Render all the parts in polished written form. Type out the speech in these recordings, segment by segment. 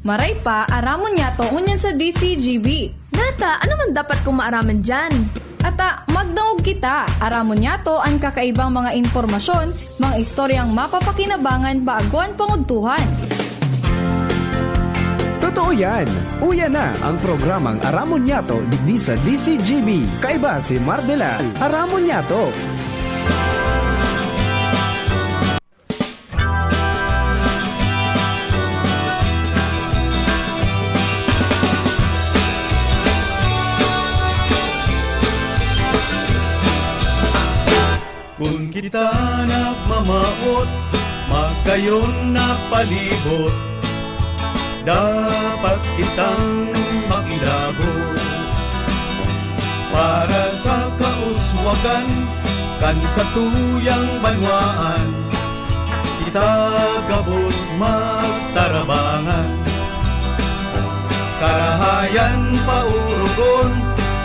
Maray pa, aramon niya to unyan sa DCGB. Nata, ano man dapat kong maaraman dyan? Ata, magdangog kita. Aramon niya to ang kakaibang mga informasyon, mga istoryang mapapakinabangan bago ang pangudtuhan. Totoo yan! Uya na ang programang Aramon Yato digdi sa DCGB. Kaiba si Mardela. Aramon Yato. Kung kita nagmamaot, magkayon na palibot, dapat kitang makilabot. Para sa kauswagan, kan sa tuyang banwaan, kita gabos magtarabangan. Karahayan paurugon,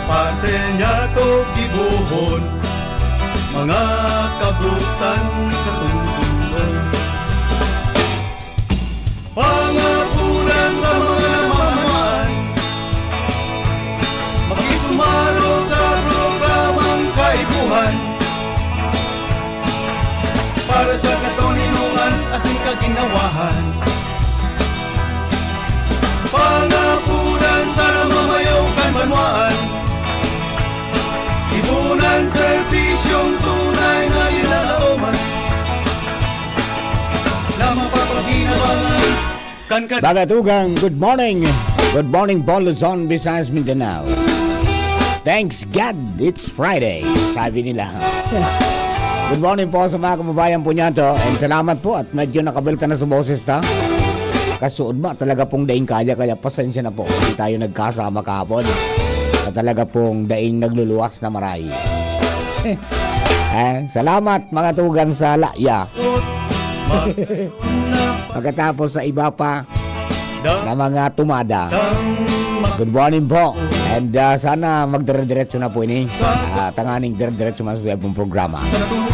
parte niya to gibuhon, mga kabutan sa tungsungon. Pangapunan sa mga mamahan, makisumaro sa programang kaibuhan, para sa katoninungan asing kaginawahan. Pangapunan sa namamayaw kan banwaan, ibunan serbisyong tunay na ilalauman, na mapapaginabangan kan Bagatugang, good morning. Good morning, Paul Luzon, Visayas, Mindanao. Thanks God, it's Friday, sabi nila. Good morning po sa mga kababayan po niya to. And salamat po at medyo nakabalta na sa boses ta. Kasuod ba talaga pong daing kaya pasensya na po. Hindi tayo nagkasama kahapon. At talaga pong daing nagluluwas na maray. Salamat mga tugang sa laya. Pagkatapos sa iba pa na mga tumada. Good morning po. And sana magdire-diretso na po ini. Tanganing dire-diretso na sa ibang programa.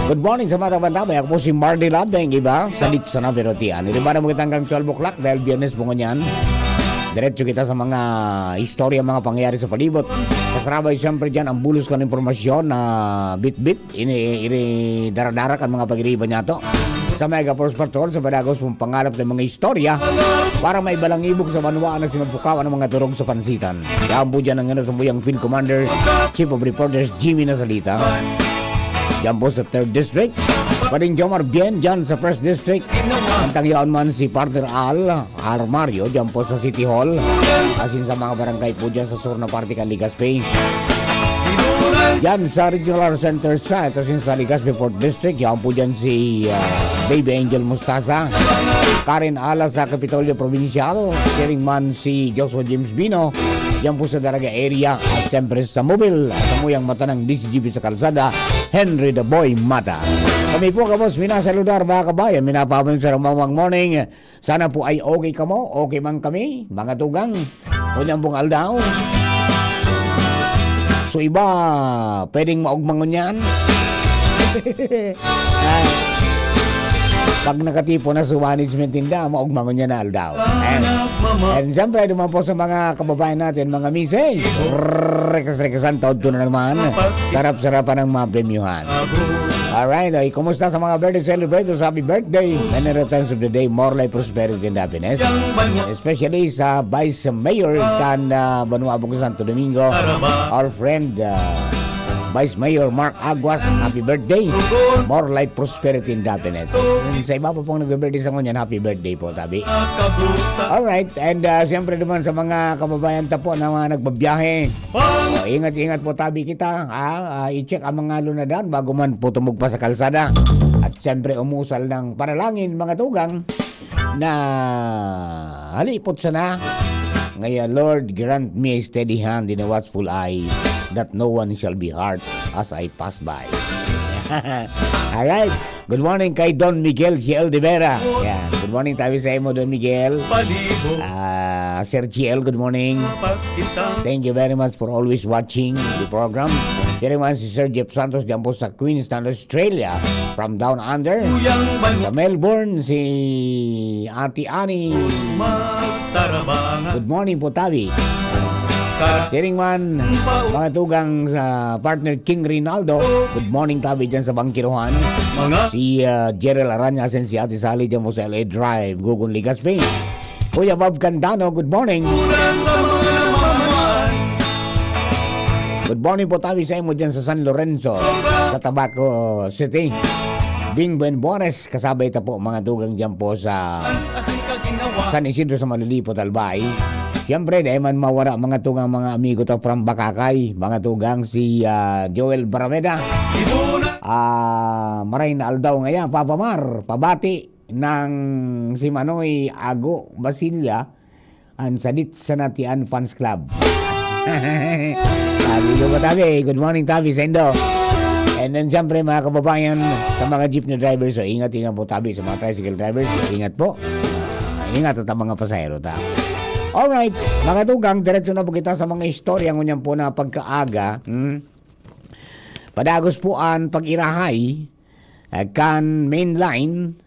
Good morning sa mga tabantabay. Ako po si Mardy Ladeng, iba? Salit sa Naverotian. Ito ba na mga hanggang 12 o'clock dahil biyernes po nganyan. Diretso kita sa mga istorya, mga pangyayari sa palibot. Kasarabay siyempre dyan ang bulos ka ng informasyon na bit-bit. Ini daradara kan mga pag-iriban niya to. Sa Mega Force Patrol, sa Badagos mong pangalap ng mga istorya para may balang ibog sa manuwaan na sinagpukawan ng mga turog sa pansitan. Yan po dyan ang sa muyang Field Commander, Chief of Reporters, Jimmy Nasalita. Yan po sa 3rd District. Pading Jomar Bien dyan sa 1st District. Ang tangyaon man si partner Al Mario dyan po sa City Hall. Asin sa mga barangay po dyan sa sur na parte kan Ligaspi. Dyan sa Regional Center sa asin sa Ligaspi 4th District. Yan po dyan si Baby Angel Mustasa. Karen Ala sa Capitolio Provincial. Sharing man si Joshua James Bino. Yan po sa Daraga area. At siyempre sa Mobile. Sa muyang mata ng DCGB sa Kalsada, Henry the Boy Mata. Kami po kamos minasaludar mga kabayan. Minapaman sa Ramawang Morning. Sana po ay okay kamo. Okay man kami. Mga tugang. Kunyang pong aldaw. So iba, pwedeng maugmangon yan. Pag nakatipo na sa management tinda, maugmangon yan na aldaw. And siyempre, naman po sa mga kababayan natin, mga mise, rekas-rekasan, taod to na naman. Sarap-sarapan ng mga premyuhan. Alright, ay, kumusta sa mga birthday celebrators? Happy birthday! Many returns of the day, more life, prosperity, and happiness. Especially sa Vice Mayor kan Banuabong Santo Domingo, our friend Vice Mayor Mark Aguas, happy birthday! More life, prosperity, and happiness. Sa iba pa pong nag-birthday sa ngunyan, happy birthday po, tabi. Alright, and siyempre naman sa mga kababayan ta po na mga nagbabiyahe, ingat-ingat po tabi kita. I-check ang mga lunadan bago man po tumugpa sa kalsada. At siyempre umusal ng panalangin mga tugang na halipot sana. Ngayon, Lord, grant me a steady hand and a watchful eye that no one shall be hurt as I pass by. Alright. Good morning kay Don Miguel Giel de Vera. Yeah. Good morning tayo sa imo, Don Miguel. Sir Giel, good morning. Thank you very much for always watching the program. Kaya naman si Sir Jeff Santos dyan po sa Queenstown, Australia. From down under. Sa Melbourne, si Auntie Annie. Good morning po, Tabi. Sharing man, mga tugang sa partner King Rinaldo. Good morning, Tabi, dyan sa Bangkiruhan. Mga Si Gerald Aranyasen, si Ate Sally dyan mo sa LA Drive, Gugun Ligaspi. Kuya Bob Candano, good morning. punan sa mga namamayan. Good morning po, Tabi, sa imo dyan sa San Lorenzo, sa Tabaco City. Bing Buenbones, kasabay ta po mga tugang dyan po sa Asin ka ginawa. San Isidro sa Malulipot, Albay. Siyempre, dahil man mawara mga tugang mga amigo ta from Bakakay, mga tugang si Joel Barameda. Ibunan Maray na aldaw ngayon, Papa Mar, pabati ng si Manoy Ago Basilia ang Sadit Sanatian Fans Club. Sabi ko ba, Tabi? Good morning, Tabi, Sendo. And then siyempre mga kababayan, sa mga jeepney drivers, so ingat po, Tabi, sa mga tricycle drivers, ingat po. Ingat at ang mga pasahero ta. Alright, mga tugang, diretso na po kita sa mga istorya ngunyan po na pagkaaga. Padagos po ang pag-irahay kan mainline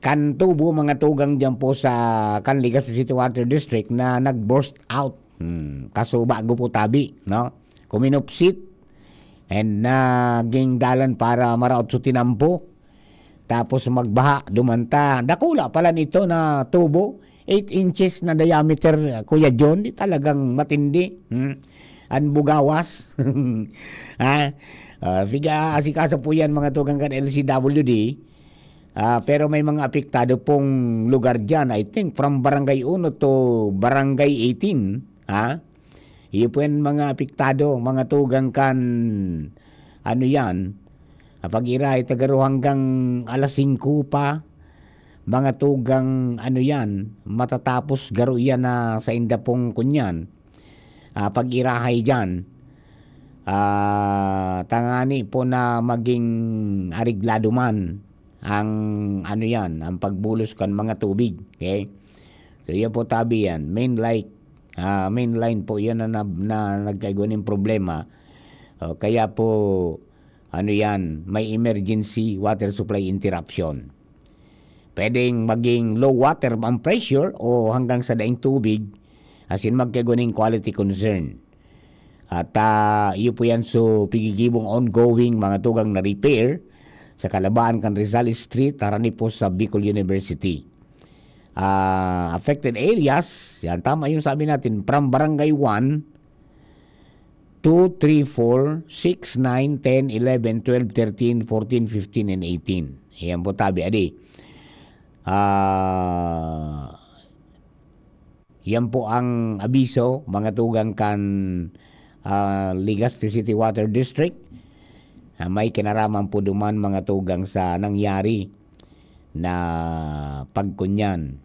kan tubo mga tugang dyan po sa kan Legazpi City Water District na nag-burst out. Kaso bago po, Tabi, no? Kuminupsit and naging dalan para maraot sa tinampo. Tapos magbaha, dumanta. Dakula pala nito na tubo. 8 inches na diameter, Kuya John, di talagang matindi. Ang bugawas. Figa asikaso po yan mga tugang kan LCWD. Pero may mga apektado pong lugar dyan. I think from Barangay 1 to Barangay 18. Iyo po yan mga apektado, mga tugang kan ano yan. Pag-iray tagaro hanggang alas 5 pa. Mga tugang ano yan, matatapos garo yan na sa indapong kunyan. Pag-irahay dyan, tangani po na maging ariglado man ang ano yan, ang pagbulos kan mga tubig. Okay? So yan po, Tabi, yan. Mainline po yan na nagkagawa problema. Kaya po, ano yan, may emergency water supply interruption. Pwedeng maging low water ang pressure o hanggang sa daing tubig as in magkagawa quality concern. At iyo po yan so pigigibong ongoing mga tugang na repair sa Kalabaan kan Rizal Street, tarani po sa Bicol University. Affected areas, yan tama yung sabi natin, from Barangay 1, 2, 3, 4, 6, 9, 10, 11, 12, 13, 14, 15, and 18. Yan po, Tabi, adi. Yan po ang abiso mga tugang kan Legazpi City Water District. May kinaraman po duman mga tugang sa nangyari na pagkunyan,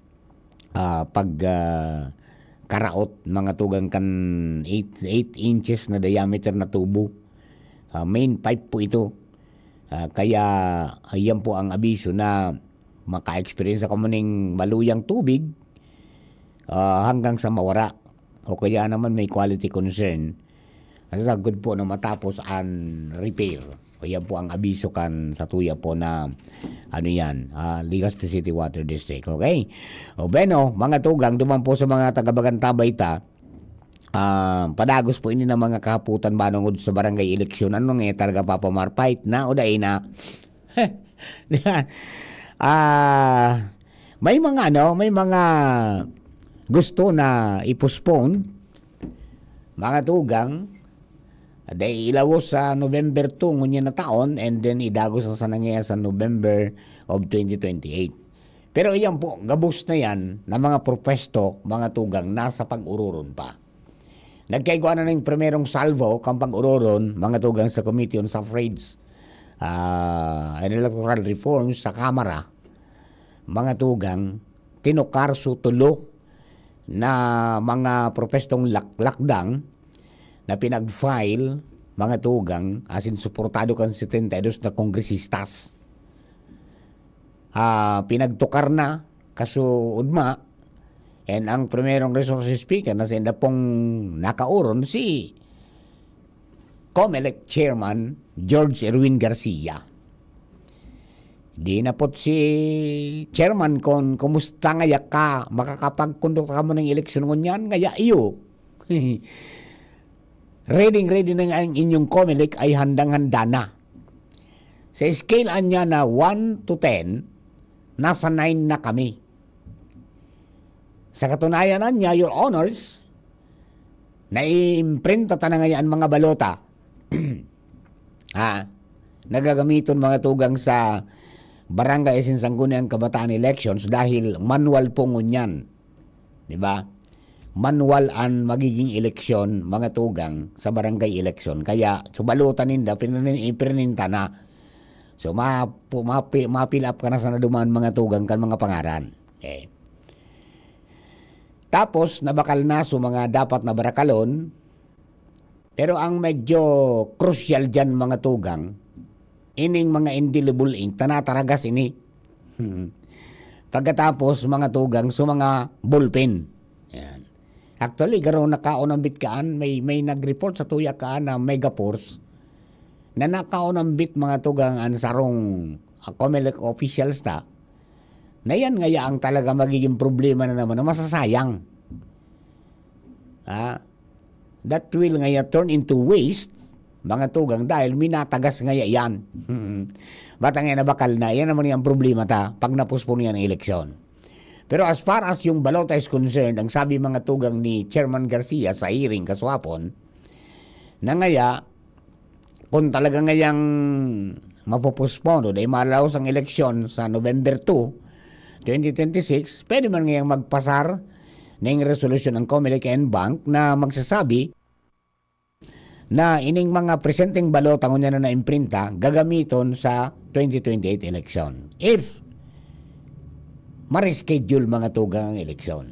karaot mga tugang kan 8 inches na diameter na tubo. Main pipe po ito. Kaya yan po ang abiso na maka-experience ako maning maluyang tubig hanggang sa mawara o kaya naman may quality concern. Kasi good po na matapos ang repair. O yan po ang abiso kan sa tuya po na ano yan, Legazpi City Water District. Okay? O beno, mga tugang, duman po sa mga taga-Bagantabay ta, padagos po ini na mga kahaputan banungod sa barangay eleksyon. Ano nga talaga papamarpait na o dahi na? May mga gusto na i-postpone mga tugang dahil ilawos sa November 2 ngunyan na taon and then idagos sa nangyayari sa November of 2028. Pero yan po, gabos na yan na mga propwesto, mga tugang nasa pag-ururon pa. Nagkaiguan na ng primerong salvo kang pag-ururon, mga tugang sa Committee on Suffrage and Electoral Reforms sa Kamara, mga tugang, tinukar su tulo na mga propestong lakdang na pinag-file, mga tugang, asin suportado kan 72 na kongresistas. Pinagtukar na, kaso udma, and ang primerong resource speaker na sa pong nakauron si COMELEC Chairman George Erwin Garcia. Di na pot si chairman kon kumusta ngaya ka makakapagkondukta ka mo ng eleksyon ngunyan ngaya iyo. Ready na nga ang inyong COMELEC ay handang-handa na. Sa scale anya na 1 to 10, nasa 9 na kami. Sa katunayan niya, Your Honors, na-imprinta ta na ngayon mga balota. Nagagamiton mga tugang sa Barangay Sinsangguniang Kabataan Elections dahil manual po ngunyan. Di ba? Manual ang magiging eleksyon mga tugang sa barangay election. Kaya subalutan ninda, pinininta na. So ma-fill up ka na sa nadumaan mga tugang kan mga pangaran. Okay. Tapos nabakal na so mga dapat na barakalon. Pero ang medyo crucial dyan mga tugang, ining mga indelible ink, tanataragas ini. Pagkatapos mga tugang, so mga ballpen. Yan. Actually, karoon nakaon ang bitkaan, may nag-report sa tuya ka na Megaforce na nakaon ang bit mga tugang ang sarong COMELEC officials ta, na yan ngaya ang talaga magiging problema na naman na masasayang. That will ngaya turn into waste mga tugang dahil minatagas ngaya yan. Bata nga nabakal na, yan naman yung problema ta pag napuspon yan ang eleksyon. Pero as far as yung balota is concerned, ang sabi mga tugang ni Chairman Garcia sa hearing kaswapon, na ngaya, kung talaga ngayang mapupuspon o dahil malaos ang eleksyon sa November 2, 2026, pwede man ngayang magpasar ng resolusyon ng COMELEC and Bank na magsasabi na ining mga presenteng balota ngunya na naimprinta gagamiton sa 2028 election. If ma-reschedule mga tugang ang eleksyon.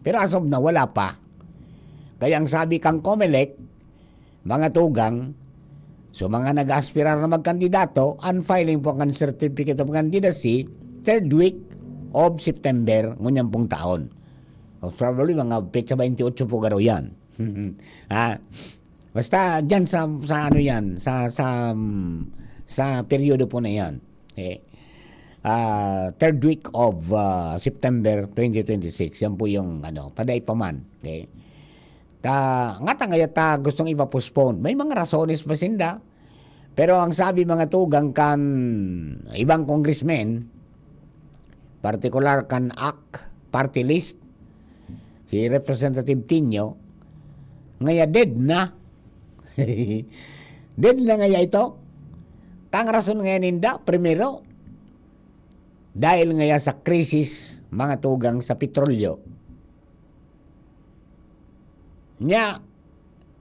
Pero as of na wala pa. Kaya ang sabi kang COMELEC, mga tugang, so mga nag-aspirar na magkandidato, unfiling po ang certificate of candidacy 3rd week of September ngunyang pong taon. Probably mga petsa 28 po garo yan. Basta dyan sa ano yan, sa periodo po na yan. Okay. 3rd week of September 2026. Yan po yung taday pa man. Okay. Nga ngaya ta gustong ipa-postpone. May mga rasones pa sinda. Pero ang sabi mga tugang kan ibang congressmen, particular kan AK party list, si Representative Tinio, ngaya dead na. Dead na ngaya ito. Tang rason ngaya ninda, primero, dahil ngaya sa krisis mga tugang sa petrolyo. Nya,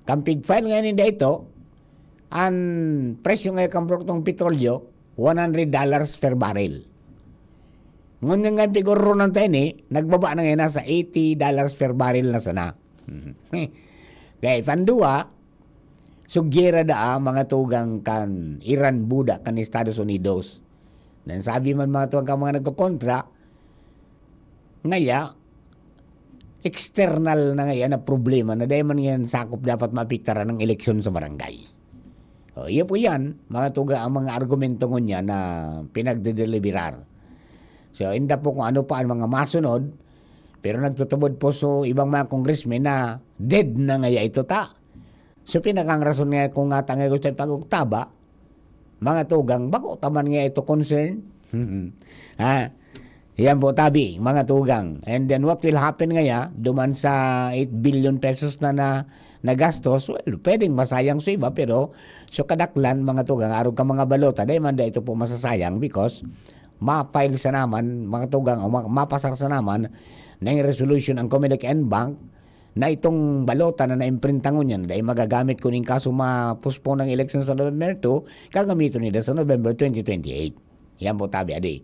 kampig file ngaya ninda ito, ang presyo ngaya kang produktong petrolyo, $100 per barrel. Ngunyan nga figuro ng teni, nagbaba na ngayon nasa $80 per barrel na sana. Kaya pandua, sugyera da mga tugang kan Iran Buda kan Estados Unidos. Dan sabi man mga tugang mga nagkokontra, ngaya, external na ngaya na problema na dahil man yan sakop dapat mapiktaran ng eleksyon sa barangay. Iyo po yan, mga tugang ang mga argumento niya na pinagdedeliberar. So, hindi po kung ano pa ang mga masunod, pero nagtutubod po so ibang mga congressmen na dead na ngaya ito ta. So, pinakang rason nga kung nga tangay gusto yung pag-uktaba, mga tugang, bako taman nga ito concern. Yan po tabi, mga tugang. And then what will happen ngaya, duman sa 8 billion pesos na gastos, well, pwedeng masayang sa iba, pero so kadaklan, mga tugang, arog ka mga balota, dahil man ito po masasayang because ma-file sa naman, mga tugang, o mapasar sa naman ng resolution ang COMELEC and Bank na itong balota na naimprintangon yan dahil magagamit ko ning kaso ma-postpone ng election sa November 2, kagamito nila sa November 2028. Yan po tabi, adi.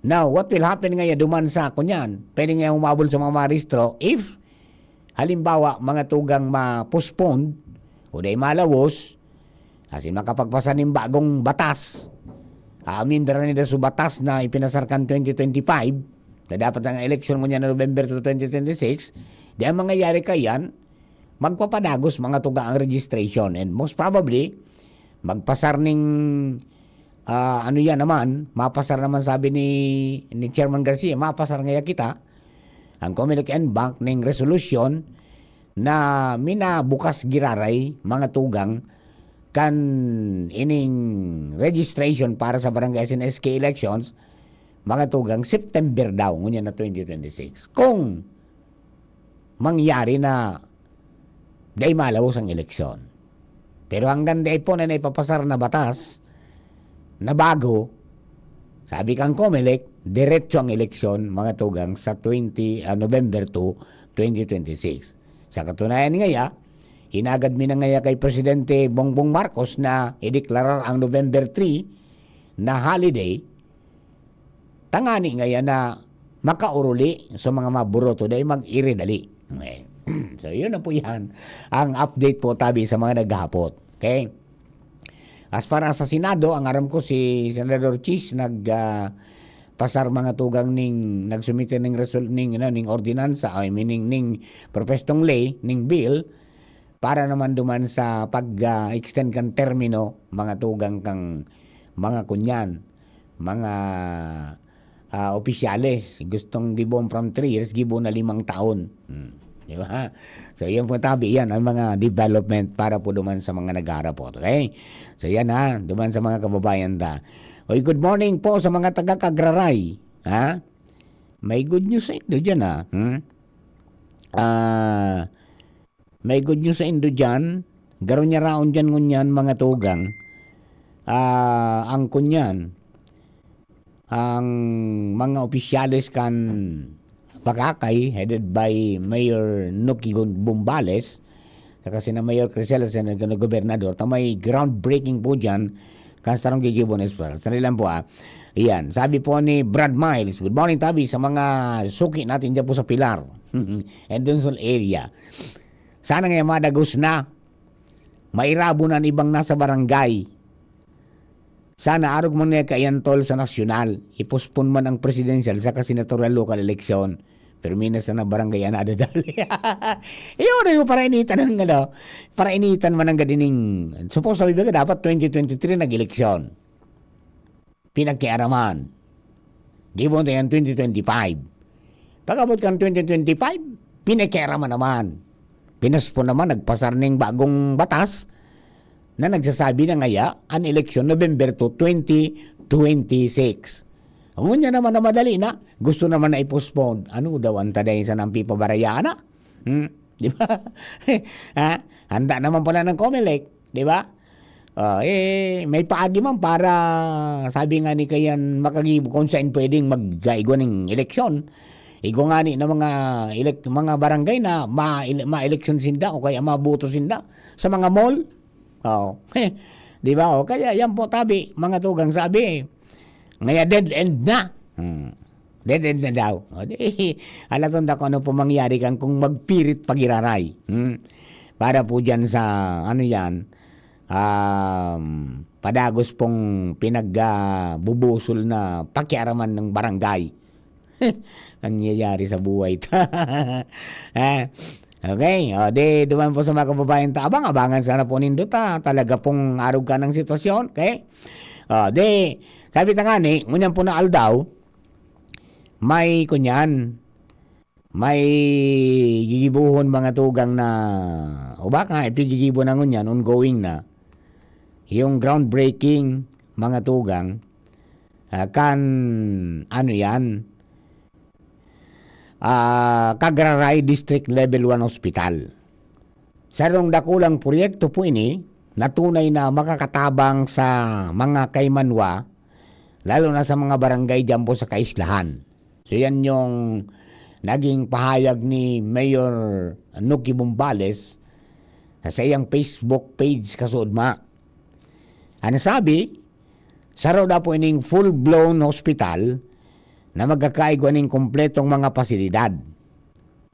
Now, what will happen ngayon duman sa kunyan? Pwede nga umabol sa mga maristro if halimbawa mga tugang ma-postpone o dahil malawos kasi makapagpasa ng bagong batas. Amin dara nila sa batas na ipinasarkan 2025 na dapat ang eleksyon mo niya na November 2, 2026. Di ang mangyayari kayan, magpapadagos mga tuga ang registration and most probably magpasar ning ano yan naman, mapasar naman sabi ni Chairman Garcia, mapasar ngaya kita, ang Comelec and Bank ng resolusyon na minabukas giraray mga tugang kan ining registration para sa barangay SNSK elections, mga tugang September daw, ngunya na 2026. Kung mangyari na day malawos ang eleksyon. Pero hanggang day po na naipapasar na batas na bago, sabi kang Comelec, diretso ang eleksyon, mga tugang, sa November 2, 2026. Sa katunayan ngaya, hinagad mi na ngaya kay Presidente Bongbong Marcos na ideklarar ang November 3 na holiday, tangani ngaya na makauruli sa mga maburoto dahil mag-iridali. Okay. So, yun na po yan. Ang update po tabi sa mga naghahapot. Okay? As para sa Senado, ang aram ko si Senador Chis pasar mga tugang nagsumite ning ordinansa, I mean ning propestong lay, ning bill, para naman duman sa pag-extend kang termino, mga tugang kang mga kunyan, mga opisyales, gustong gibon from 3 years, gibon na 5 taon. Di ba? So, yan po tabi, yan ang mga development para po duman sa mga nag-aarapot. Okay? So, yan ha, duman sa mga kababayan da. Oy, good morning po sa mga taga-Kagraray. Ha? May good news sa Indo dyan ha. May good news sa Indo dyan. Garo niya raon dyan ngunyan mga tugang. Ang kunyan, ang mga opisyalis kan Bakakay, headed by Mayor Nuki Bumbales, kasi na Mayor Crisela sa gobernador, may groundbreaking po dyan, kastarong gigibon esper. Sanay lang po Iyan, sabi po ni Brad Miles, good morning tabi sa mga suki natin dyan po sa Pilar, and Donsol area. Sana ngayon madagos na, mairabo na ibang nasa barangay. Sana arog mo na kayantol sa nasyonal, ipospon man ang presidential sa senatorial local election. Pero minas na barangay na adadali. Iyon na yung para initan ng para initan man ang gadining, suppose sabi ba dapat 2023 nag-eleksyon. Pinagkiaraman. Gibon tayo 2025. Pagabot kang 2025, pinagkiaraman naman. Pinaspon naman, nagpasar ng bagong batas na nagsasabi na ngaya ang eleksyon November 2, 2026. Ang niya naman na madali na, gusto naman na i-postpone. Ano daw ang taday sa nampi pabarayaan na? Di ba? Handa naman pala ng Comelec, di ba? May paagi man para sabi nga ni kayan makagibo kung saan pwedeng mag-gaigo ng eleksyon. Igo nga ni na mga barangay na ma-eleksyon sinda o kaya mabuto sinda sa mga mall. Di ba? Kaya yan po tabi, mga tugang sabi, ngaya dead end na. Dead end na daw. Alatong da ko ano po mangyari kang kung magpirit pagiraray. Para po dyan sa, ano yan, padagos pong pinagbubusol na pakiaraman ng barangay. Nangyayari sa buhay. Okay, di duman po sa mga kababayan abang-abangan sana po nindo talaga pong arog ka ng sitwasyon, okay? Di, sabi ta nga ni, ngunyan po na aldaw, may kunyan, may gigibuhon mga tugang na, o baka ipigigibo na ngunyan, ongoing na, yung groundbreaking mga tugang, kan, ano yan, Kagraray District Level 1 Hospital. Sa rong dakulang proyekto po ini, natunay na makakatabang sa mga kaymanwa, lalo na sa mga barangay dyan po sa kaislahan. So yan yung naging pahayag ni Mayor Nuki Bumbales sa iyang Facebook page kasudma. Ano sabi? Sa raw na po ining full-blown hospital na magkakaigwa ng kompletong mga pasilidad.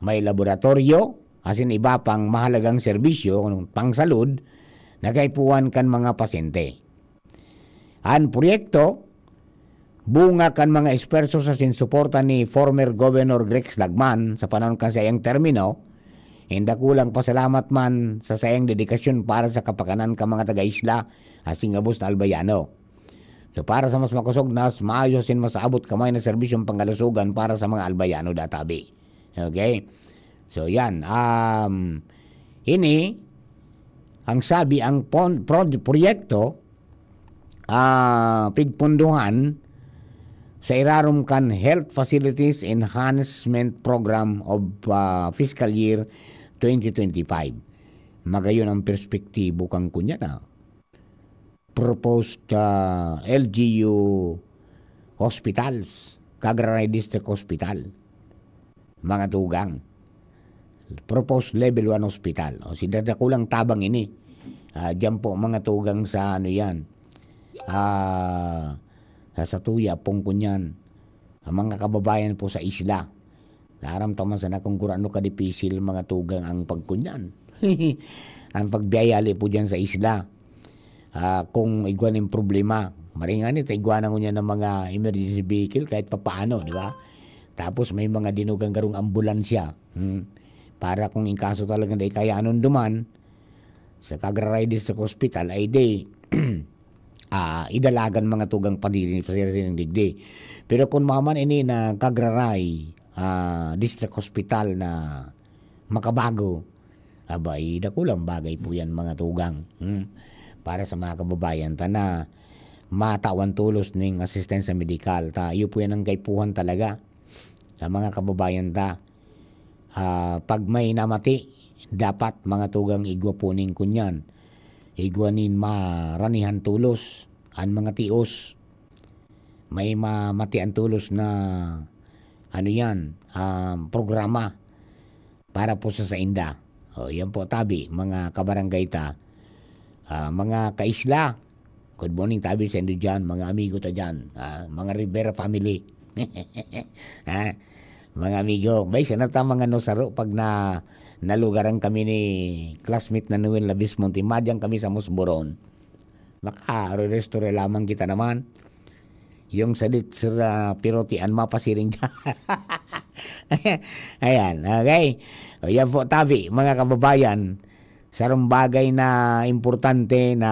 May laboratorio, asin iba pang mahalagang serbisyo, pang salud, na kaipuan kan mga pasyente. Ang proyekto, bunga kan mga eksperto sa sinsuporta ni former Governor Rex Lagman sa panahon kan sayang termino, hindi kulang pasalamat man sa sayang dedikasyon para sa kapakanan ka mga taga-isla, asing abos na albayano. So para sa mas makusog nas, maayos sin masaabot kamay na serbisyong pangkalusugan para sa mga albayano databi. Okay? So yan, ini ang sabi ang proyekto pigpunduhan sa Irarumkan Health Facilities Enhancement Program of Fiscal Year 2025. Magayon ang perspektibo kang kunya na proposed LGU hospitals, Cagaray District Hospital, mga tugang. Proposed level 1 hospital. O sidadakulang tabang ini. Diyan po mga tugang sa ano yan. Sa tuya pong kunyan. Ang mga kababayan po sa isla. Naramtaman sa na kung kurano kadipisil mga tugang ang pagkunyan. Ang pagbiyayali po dyan sa isla. Kung iguan yung problema, maringan ito, iguanan ko niya ng mga emergency vehicle kahit papaano, di ba? Tapos may mga dinugang garong ambulansya. Para kung in kaso talaga na kaya anong duman, sa Cagaray District Hospital ay di idalagan mga tugang padirin ng digdi. Pero kung maman ini na Cagaray District Hospital na makabago, abay, dakulang bagay po yan mga tugang. Para sa mga kababayan ta na matawan tulos ng asistensya medikal ta iyo po yan ang kaipuhan talaga sa mga kababayan ta. Pag may namati dapat mga tugang igwa po ning kunyan igwanin maranihan tulos ang mga tios may mamatian tulos na ano yan programa para po sa inda. Yan po tabi mga kabarangay ta. Mga kaisla, good morning tabi sa inyo dyan, mga amigo ta dyan, mga Rivera family. Mga amigo, may sanata mga nosaro pag nalugaran kami ni classmate na Noel Labis Monte, madyang kami sa Musboron. Maka-restore lamang kita naman. Yung salit sa pirotian, mapasiring dyan. Ayan, okay. O yan po tabi, mga kababayan, sarong bagay na importante na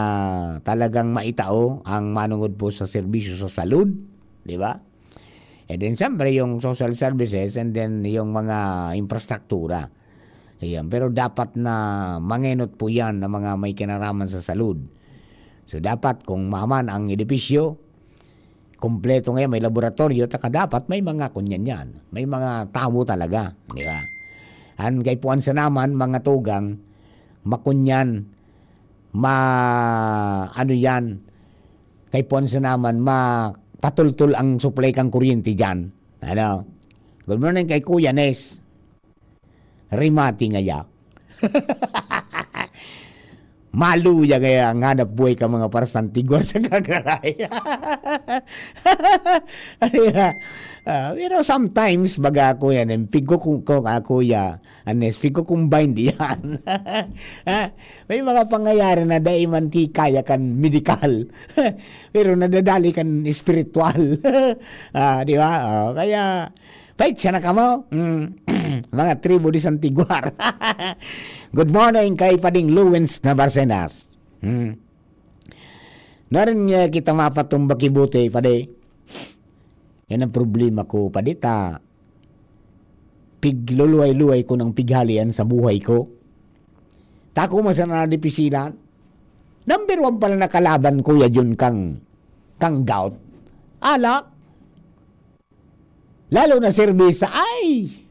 talagang maitao ang manungod po sa serbisyo sa salud, di ba? And then siyempre yung social services and then yung mga infrastruktura. Ayan. Pero dapat na mangenot po yan ng mga may kinaraman sa salud. So dapat kung maman ang edipisyo, kompleto ngayon, may laboratorio, taka dapat may mga kunyan yan. May mga tao talaga, di ba? Ang kaipuan sa naman, mga tugang, makunyan, ano yan, kay Ponce naman, patultul ang supply kang kuryente dyan. Ano? Good morning kay Kuya Nes. Rimati nga ya. Maluya kaya ang hanap buhay ka mga parasantigor sa Cagaray. Pero sometimes baga ako yan, pigo kung ako ya, anes, pigo combine diyan. May mga pangyayari na dahil man ti kaya kan medikal, pero nadadali kan spiritual. Di ba? Kaya, pahit siya na ka mo. Mga tribo di Santiguar. Good morning kay Pading Luwens na Barcenas. Narin niya kita mapatumbak ibuti, Pade. Yan ang problema ko, Padita. Pigluluay-luay ko ng pighalian sa buhay ko. Tako masana na dipisilan. Number 1 pala na kalaban ko ya yun kang gout. Alak. Lalo na serbisa. Ay!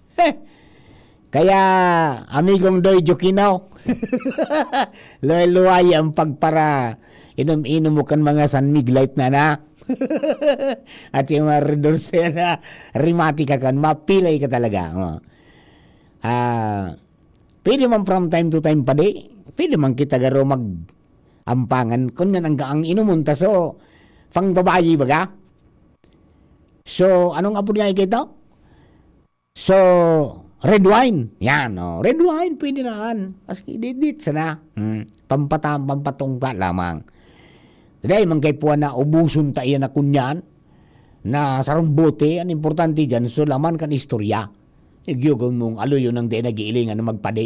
Kaya, amigong Doy Jokinaw, luay-luay ang pagpara, inom-inom mo kan mga San Miglite na. At yung mga redorse na rimatika kan, mapilay ka talaga. Pwede man from time to time pa di, pwede man kita garo mag-ampangan, kung yan ang inumunta, so, pang babayi baga? So, anong apo niya ikita? So, red wine. Yan, red wine, pwede naan. Maski didit sana. Pampatong ka lamang. Dahil man kay puwan na ubuson tayo na kunyan, na sarong bote, ang importante dyan, so laman kan istorya. Nagyugon mong aluyo ng di nag-iilingan na magpade.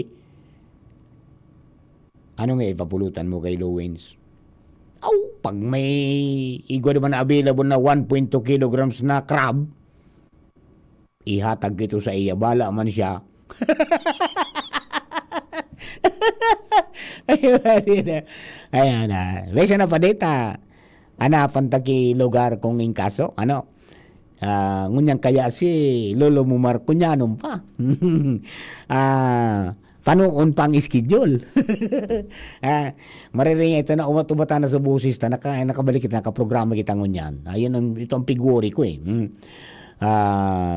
Ano nga ipapulutan mo kay Lowens? Pag may igwa naman na available na 1.2 kilograms na crab, ihatag ito sa iya. Bala man siya. Ayan na. Besa na pa dita. Anapan taki lugar kong ingkaso. Ano? Ngunyang kaya si Lolo Mumar kunyanom pa. Panoon pang schedule. Mariring ito na umatubata na sa busis na nakabalik kita, nakaprograma kita ngunyan. Ayun, ito ang figuri ko eh.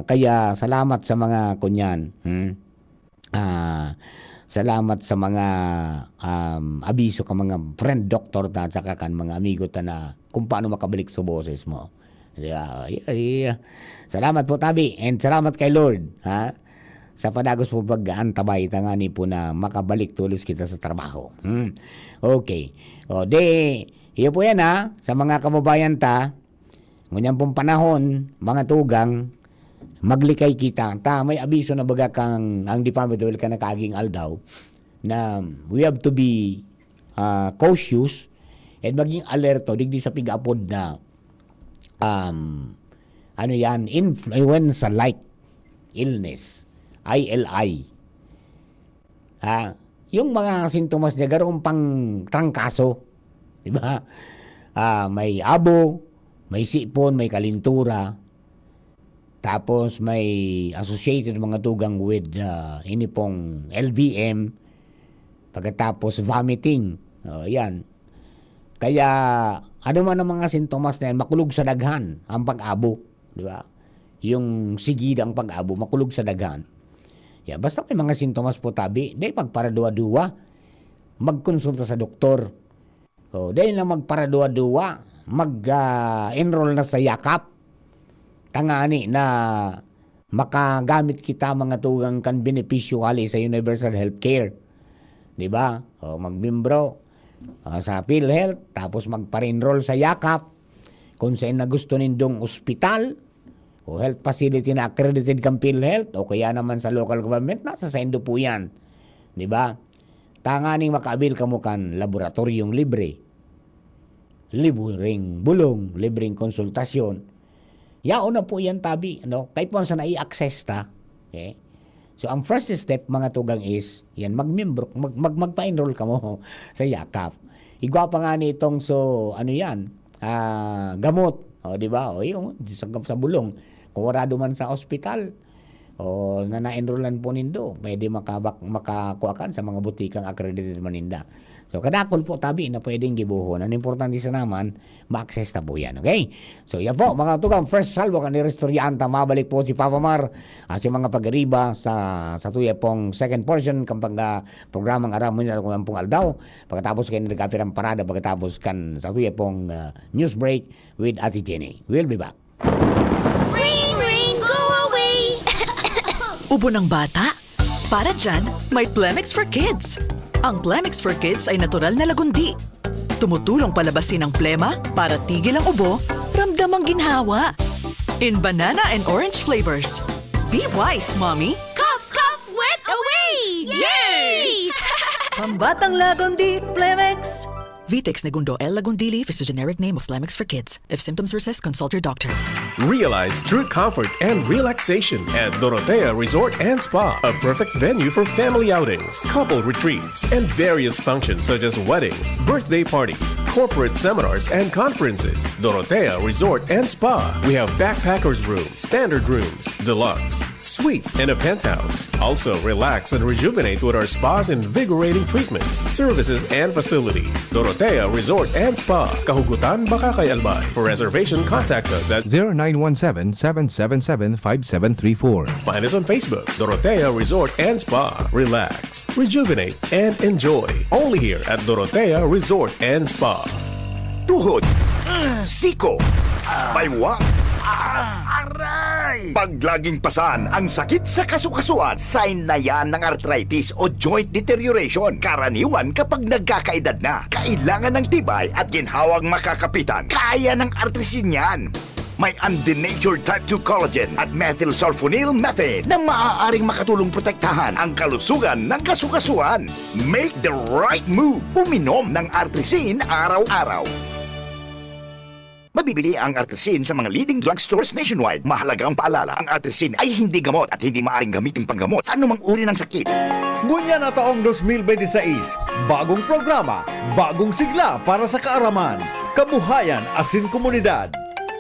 Kaya salamat sa mga kunyan. Salamat sa mga abiso ka mga friend doctor ta at saka kan mga amigo ta na kung paano makabalik sa boses mo. Salamat po Tabi and salamat kay Lord sa padagos po pag-antabay tangani po na makabalik tulos kita sa trabaho. Okay. O iyo po yan sa mga kababayan ta. Ngunyan pong panahon, mga tugang, maglikay kita. May abiso na baga kang ang Department of Health ka nakaging aldaw na we have to be cautious and maging alerto digdi sa pig-apod na influenza-like illness, ILI. Yung mga sintomas niya garoon pang trangkaso. Diba? May abo, may sipon, may kalintura. Tapos may associated mga tugang with ini pong LVM. Pagkatapos vomiting. Yan. Kaya ano man ang mga sintomas na yan, makulog sa daghan ang pag-abo. Di ba? Yung sigida ang pag-abo, makulog sa daghan. Yeah, basta may mga sintomas po Tabi, dahil magparadua-dua, magkonsulta sa doktor. Dahil na magparadua-dua, mag-enroll na sa yakap. Tangani na makagamit kita mga tugang kan benepisyo hali sa Universal Healthcare. Di ba? Magbimbro sa PhilHealth, tapos magpa-enroll sa yakap kung saan na gusto nindong ospital o health facility na accredited kang PhilHealth o kaya naman sa local government, nasa sendo po yan. Di ba? Tanganing makaabil ka mo kan laboratoryong libre, libreng bulong, libreng konsultasyon. Yaon na po yan Tabi. Kahit po sa nai-access ta. Okay? So, ang first step, mga tugang is, yan, magpa-enroll ka mo sa yakap. Igwa pa nga nitong, gamot. Di ba? Yung sa bulong. Kung warado man sa ospital, na-enrollan po nindo, pwede makakuakan sa mga butikang accredited maninda. So, kadakol po Tabi na pwedeng gibuhon. Ang importante sa naman, ma-access na po yan. Okay? So, yan po, mga tugang, first salvo ka ni Restorianta. Mabalik po si Papa Mar sa mga pag-ariba sa tuya pong second portion kapag programang Aramon Yato kung pong aldaw. Pagkatapos kayo nagkapirang parada, pagkatapos kan sa tuya pong news break with Ate Jenny. We'll be back. Ring, ring, go away! Ubo ng bata? Para dyan, may Plemix for Kids. Ang Plemix for Kids ay natural na lagundi. Tumutulong palabasin ang plema para tigil ang ubo, ramdam ang ginhawa. In banana and orange flavors. Be wise, Mommy! Cough, cough, wet away! Yay! Pambatang lagundi, Plemix! Vitex Negundo L. Lagundili is a generic name of Plemix for Kids. If symptoms persist, consult your doctor. Realize true comfort and relaxation at Dorotea Resort and Spa, a perfect venue for family outings, couple retreats, and various functions such as weddings, birthday parties, corporate seminars, and conferences. Dorotea Resort and Spa. We have backpackers rooms, standard rooms, deluxe, suite, and a penthouse. Also, relax and rejuvenate with our spas and invigorating treatments, services, and facilities. Dorotea Resort and Spa, Kahugutan, Bakakay, Albay. For reservation, contact us at 0917-777-5734. Find us on Facebook, Dorotea Resort and Spa. Relax, rejuvenate, and enjoy. Only here at Dorotea Resort and Spa. Tuhod, siko, baywa, paglaging pasan ang sakit sa kasukasuan, sign na yan ng arthritis o joint deterioration. Karaniwan kapag nagkakaedad na, kailangan ng tibay at ginhawang makakapitan. Kaya ng artrisin yan. May undenatured type 2 collagen at methylsulfonyl methane na maaaring makatulong protektahan ang kalusugan ng kasukasuan. Make the right move. Uminom ng Artrisin araw-araw. Mabibili ang Artrisin sa mga leading drugstores nationwide. Mahalagang paalala, ang Artrisin ay hindi gamot at hindi maaaring gamitin panggamot sa anumang uri ng sakit. Ngunya na taong 2026, bagong programa, bagong sigla para sa kaaraman, kabuhayan asin komunidad.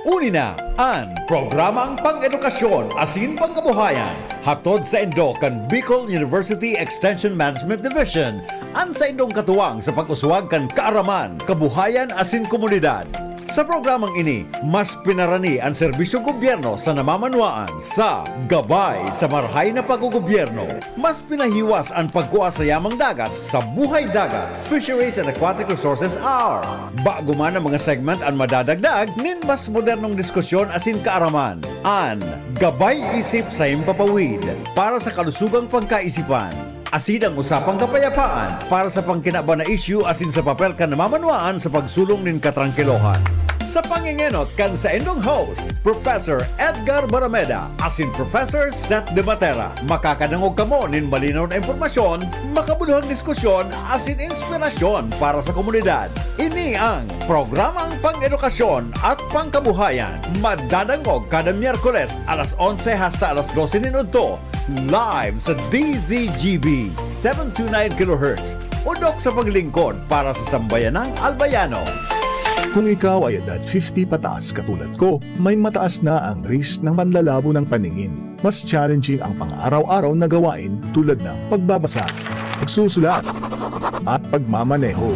Unina, ang programang pang-edukasyon asin pangkabuhayan. Hatod sa Indo kan Bicol University Extension Management Division. Ang sa Indong katuwang sa pag-uswag kan kaaraman, kabuhayan asin komunidad. Sa programang ini, mas pinarani ang serbisyong gobyerno sa namamanwaan sa gabay sa marhay na paggogobyerno. Mas pinahiwas ang pagkuha sa yamang dagat sa Buhay Dagat, Fisheries and Aquatic Resources Hour. Bago man ang mga segment ang madadagdag, nin mas modernong diskusyon asin kaaraman. An Gabay Isip sa Impapawid para sa kalusugang pagkaisipan. Asin ang usapang kapayapaan para sa pangkinaba na issue asin sa papel ka namamanwaan sa pagsulong nin katrangkilohan. Sa pangingenot kan sa indong host, Professor Edgar Barameda asin Professor Seth De Matera. Makakanangog kamo nin malinaw na impormasyon, makabuluhang diskusyon asin inspirasyon para sa komunidad. Ini ang programang pang-edukasyon at pangkabuhayan. Madadangog kada Miyerkules alas 11 hasta alas 12 minuto. Live sa DZGB 729 kHz. Udok sa paglingkod para sa sambayanang Albayano. Kung ikaw ay edad 50 pataas katulad ko, may mataas na ang risk ng panlalabo ng paningin. Mas challenging ang pang-araw-araw na gawain tulad ng pagbabasa, pagsusulat, at pagmamaneho.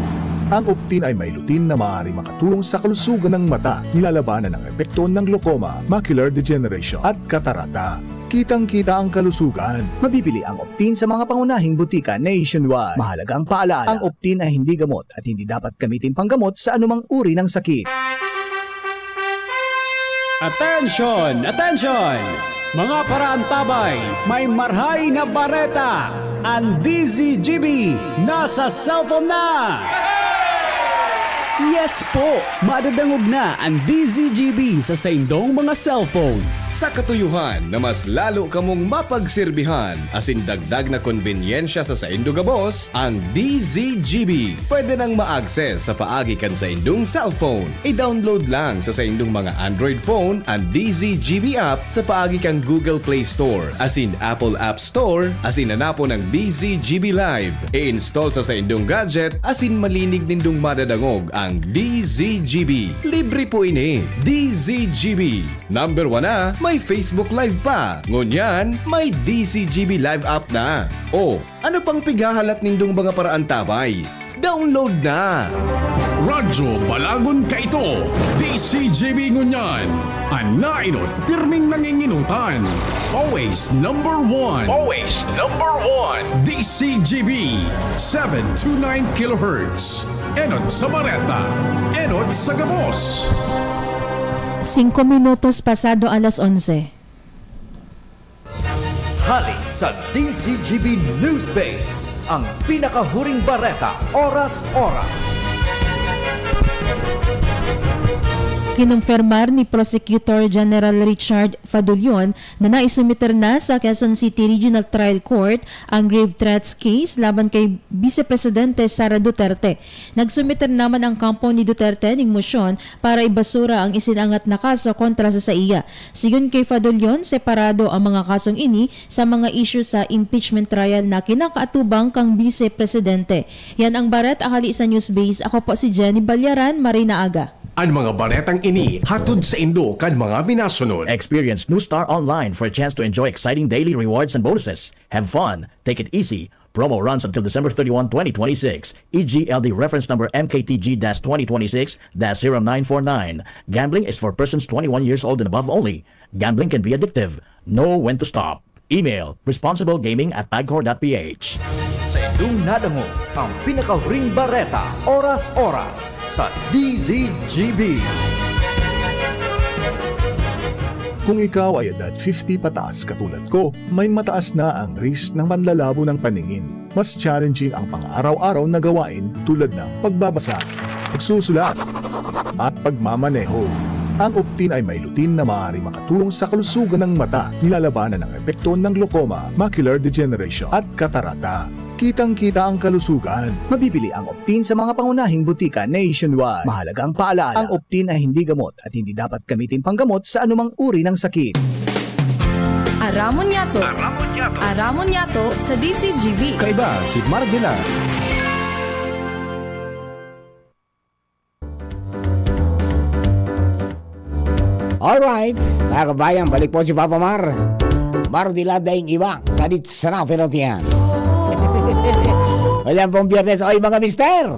Ang Optin ay may lutin na maaaring makatulong sa kalusugan ng mata, nilalabanan ng epekto ng glaucoma, macular degeneration at katarata. Kitang-kita ang kalusugan. Mabibili ang Optin sa mga pangunahing butika nationwide. Mahalagang paalala, ang Optin ay hindi gamot at hindi dapat gamitin panggamot sa anumang uri ng sakit. Attention! Attention! Mga paraantabay, may marhay na bareta! Ang DZGB nasa cellphone na! Yes po! Madadangog na ang DZGB sa saindong mga cellphone. Sa katuyuhan na mas lalo kamong mapagsilbihan asin dagdag na konbinyensya sa saindong gabos, ang DZGB pwede nang ma-access sa paagi kan sa indong cellphone. I-download lang sa saindong mga Android phone ang DZGB app sa paagi kan Google Play Store asin Apple App Store asin hanapo ng DZGB Live. I-install sa saindong gadget asin malinig nindong madadangog ang DZGB. Libre po ini. DZGB. Number 1 na, may Facebook Live pa. Ngunyan, may DZGB Live app na. O, ano pang pighahalat nindong mga paraantabay? Download na! Radyo Balagon ka ito, DCGB Ngunyan. Anainot, pirming nanginginutan. Always number 1. Always number 1. DCGB 729 kHz. Enot sa Bareta. Enot sa Gabos. 5 minutos pasado alas 11. Hali sa DCGB News Base, ang pinakahuring bareta, oras-oras. Kinumpirmar ni Prosecutor General Richard Fadulion na naisumiter na sa Quezon City Regional Trial Court ang grave threats case laban kay Vice Presidente Sara Duterte. Nagsumiter naman ang kampo ni Duterte ng mosyon para ibasura ang isinangat na kaso kontra sa iya. Sigon kay Fadulion, separado ang mga kasong ini sa mga issue sa impeachment trial na kinakaatubang kang Vice Presidente. Yan ang Baret Akali sa Newsbase. Ako po si Jenny Balyaran, Marina Aga. Ang mga baretang ini hatod sa Indo kan mga minasunod. Experience New Star Online for a chance to enjoy exciting daily rewards and bonuses. Have fun. Take it easy. Promo runs until December 31, 2026. EGLD reference number MKTG-2026-0949. Gambling is for persons 21 years old and above only. Gambling can be addictive. Know when to stop. Email responsiblegaming@pagcor.ph. Sa indong nadango, ang pinakahuring bareta, oras-oras sa DZGB. Kung ikaw ay edad 50 pataas katulad ko, may mataas na ang risk ng panlalabo ng paningin. Mas challenging ang pang-araw-araw na gawain tulad ng pagbabasa, pagsusulat, at pagmamaneho. Ang Optin ay may lutin na maaari makatulong sa kalusugan ng mata, nilalabanan ng epekto ng glaucoma, macular degeneration at katarata. Kitang-kita ang kalusugan. Mabibili ang Optin sa mga pangunahing butika nationwide. Mahalaga ang paalala, ang Optin ay hindi gamot at hindi dapat gamitin panggamot sa anumang uri ng sakit. Aramon Yato. Aramon Yato sa DCGB. Kaiba si Mardila. Alright, mga kabayan, balik po si Papa Mar. Mardila daing iba, sadit sana pinotiyan. Walang pong biyernes, oy mga mister.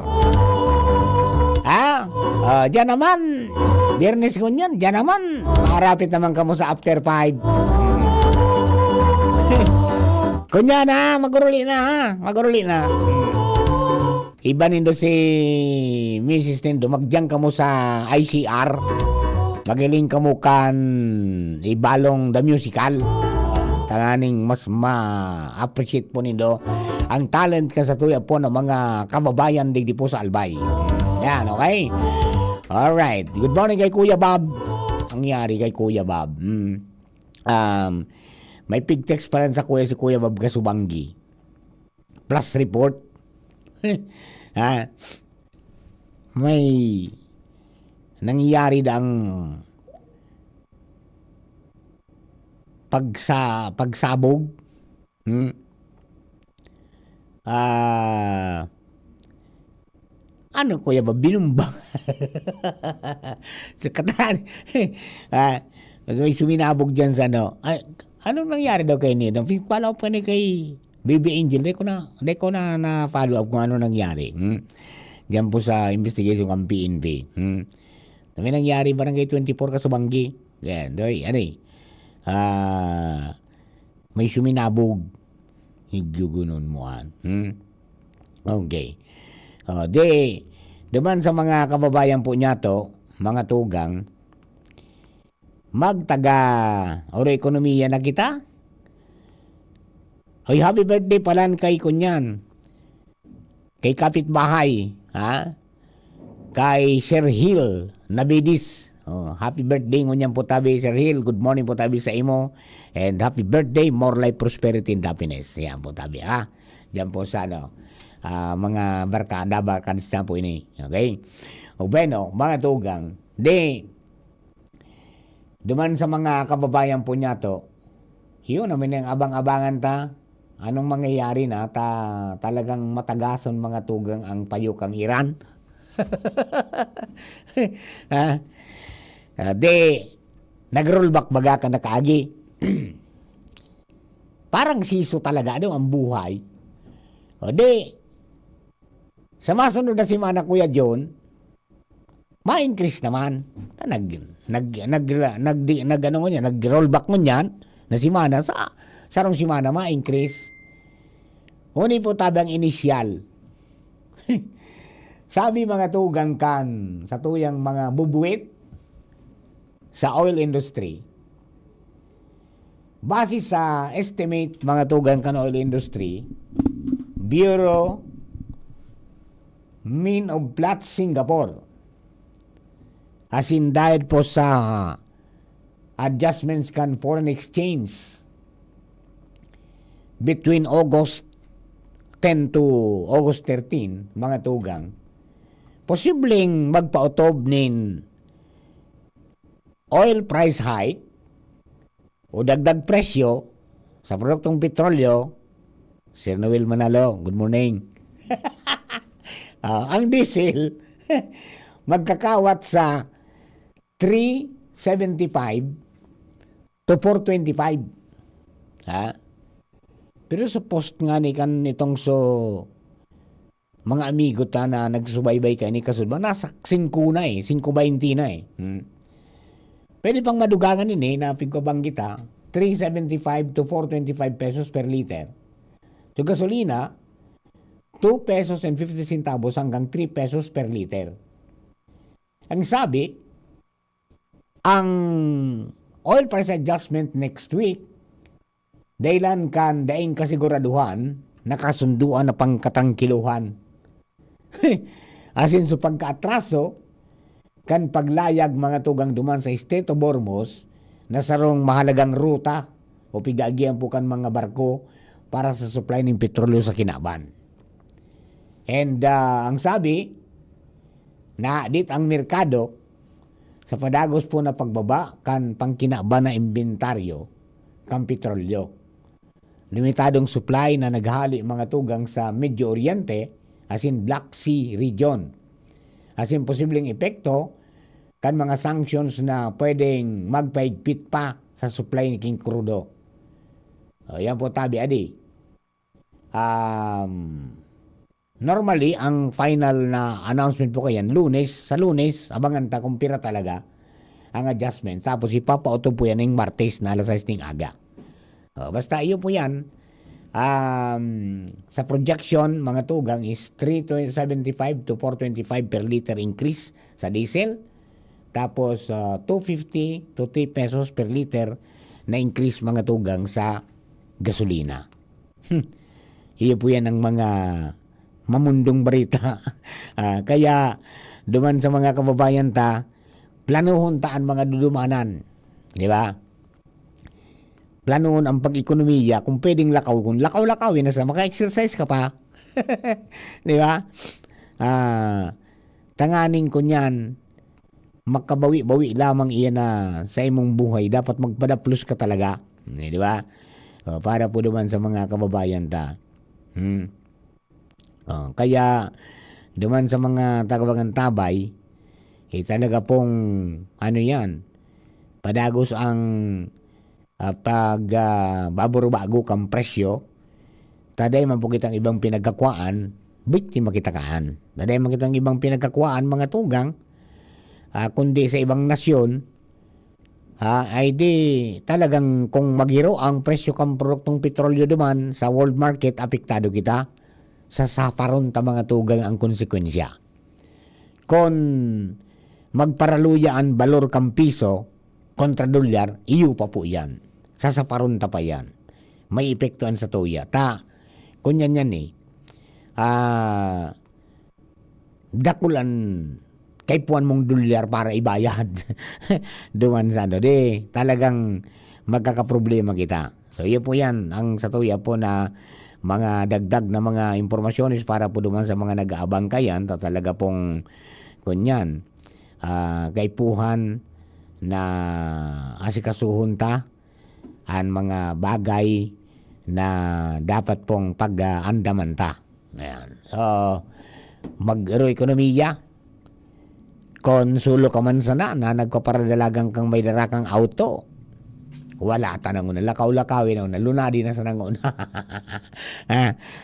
Diyan naman, biyernes ko niyan, diyan naman. Makarapit naman kamo sa after 5. Kunya na, maguruli na. Iba nindo si Mrs. Nindo, magdiyan kamo sa ICR. Magaling kamo kan ibalong the musical. Tanganing mas ma-appreciate po nindo ang talent ka sa tuya po ng mga kababayan digdi po sa Albay. Yan, okay? Alright. Good morning kay Kuya Bob. Ang nangyari kay Kuya Bob. May pig text pa rin sa kuya si Kuya Bob Kasubanggi. Plus report. May nangyari ang pagsabog. Ano Kuya Bob? Binumbang. So, katan. May suminabog dyan sa ano. Anong nangyari daw kay Nino? Follow up ka ni kay Baby Angel. Hindi ko na follow up kung ano nangyari. Diyan po sa investigation ng PNP. May nangyari Barangay 24 Kasubanggi. Yan, doy, may suminabog. Higugunon mo. Okay. Duman sa mga kababayan po niya to, mga tugang, magtaga oro ekonomiya na kita. Hoy, happy birthday palan kay kunyan. Kay kapitbahay, kay Sir Hill Nabidis. Happy birthday ngunyan po tabi Sir Hill. Good morning po tabi sa imo. And happy birthday, more life, prosperity and happiness. Yan po tabi Diyan po sa mga barkadista po ini. Okay? O bueno, mga tugang, duman sa mga kababayan po niya to, yun naman yung abang-abangan ta. Anong mangyayari na talagang matagason mga tugang ang payukang Iran? Nag-rollback baga ka na kaagi. Parang siso talaga ang buhay. Sa masunod na si Mana Kuya John, ma-increase naman. Nag-rollback mo niyan na si Mana sarong si Mana ma-increase. Huni po tabang inisyal. Sabi mga tugang kan sa tuyang mga bubuit sa oil industry. Base sa estimate mga tugang kan oil industry, Bureau Min of Platts Singapore, as in dahil po sa adjustments kan foreign exchange between August 10 to August 13, mga tugang, posibleng magpautob nin oil price hike o dagdag presyo sa produktong petrolyo. Sir Noel Manalo, good morning. Ang diesel magkakawat sa 375 to 425. Pero sa post nga ni kan nitong mga amigo na nagsubaybay ka ni kasulba, nasa 5 na 5.20 na Pwede pang madugangan na pagkabang kita, 375 to 425 pesos per liter. So gasolina, 2 pesos and 50 centavos hanggang 3 pesos per liter. Ang sabi, ang oil price adjustment next week, dahilan kan daing kasiguraduhan, nakasunduan na pangkatangkiluhan. Asin sa pagkaatraso, kan paglayag mga tugang duman sa State of Ormuz na sarong mahalagang ruta o pigagian po kan mga barko para sa supply ng petrolyo sa Kinaban. And ang sabi na dit ang merkado sa padagos po na pagbaba kan pangkinaban na inventaryo kan petrolyo. Limitadong supply na naghali mga tugang sa Medio Oriente as in Black Sea region. As in posibleng epekto kan mga sanctions na pwedeng magpaigpit pa sa supply ni King Crudo. Yan po tabi adi. Normally, ang final na announcement po kayan, sa Lunes, abangan ta kung pira talaga ang adjustment. Tapos ipapauto po yan ng Martes na alas 6 ng aga. Basta iyo po yan. Sa projection, mga tugang is 3.75 to 4.25 per liter increase sa diesel. Tapos 2.50 to 3 pesos per liter na increase mga tugang sa gasolina. Iyo po yan ang mga mamundong barita. Kaya duman sa mga kababayan ta, planuhon taan mga dudumanan. Di ba? Planuhon ang pag-ekonomiya kung pwedeng lakaw. Kung lakaw-lakawin na sa maka-exercise ka pa. Di ba? Tanganing ko niyan, makabawi-bawi lamang iyan na sa imong buhay. Dapat magpadaplos ka talaga. Di ba? Para po duman sa mga kababayan ta. Kaya duman sa mga tagabangan tabay, talaga pong ano yan, padagos ang baburo-bago kang presyo, taday man po kitang ibang pinagkakwaan, biktima kita kaan. Taday man kitang ibang pinagkakwaan mga tugang, kundi sa ibang nasyon, ay di talagang kung maghiro ang presyo kang produktong petrolyo duman sa world market, apektado kita. Sa saparon ta mga tugang ang konsekwensya. Kung magparaluya ang balor kang piso kontra dolyar, iyo pa po yan. Sa saparon ta pa yan. May epektuan sa tuya. Kunyan yan dakulan kay puan mong dolyar para ibayad. Duman sa talagang magkakaproblema kita. So iyo po yan ang sa tuya po na mga dagdag na mga impormasyones para po duman sa mga nag-aabang kayan, talaga pong kunyan, kaipuhan na asikasuhon ta ang mga bagay na dapat pong pag-andaman ta. Ayan. So, mag-ero ekonomiya, konsulo ka man sana na nagpaparadalagang kang may darakang auto, wala ta nang una. Lakaw-lakawin na una. Lunadi na sa nang una.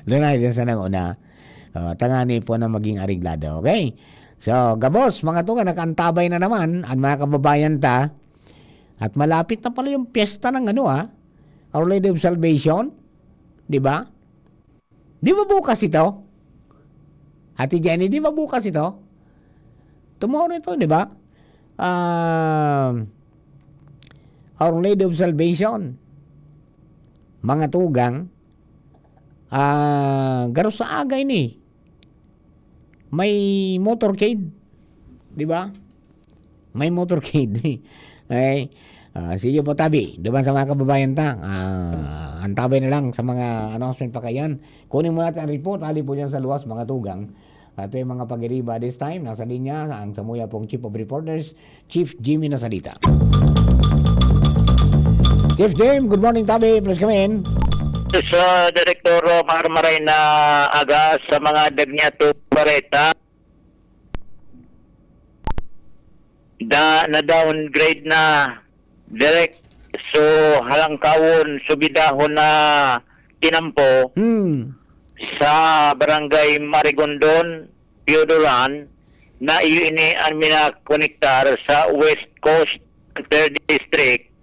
Lunadi na sa nang una. Tangani po na maging ariglado. Okay? So, gabos, mga tunga, nakantabay na naman ang mga kababayan ta. At malapit na pala yung piyesta ng Our Lady of Salvation. Di ba? Di ba bukas ito? Ate Jenny, di ba bukas ito? Tomorrow ito, di ba? Our Lady of Salvation, mga tugang, garo sa agay ni, may motorcade, di ba? May motorcade. Okay? Sige po tabi, diba sa mga kababayan ta, antabay na lang sa mga announcement pa kayan. Kunin mo natin ang report, hali po dyan sa luwas, mga tugang. Ito yung mga pag-iriba this time, nasa linya, ang samuya pong Chief of Reporters, Chief Jimmy Nasalita. Chief Jim, good morning tabi, please come in. Sa Direktor Marmaray na aga sa mga Dagnato Bareta na downgrade na direct so halangkawon subidahon na tinampo sa Barangay Marigondon, Piodoran na iyon ang minakonektar sa West Coast 3rd District.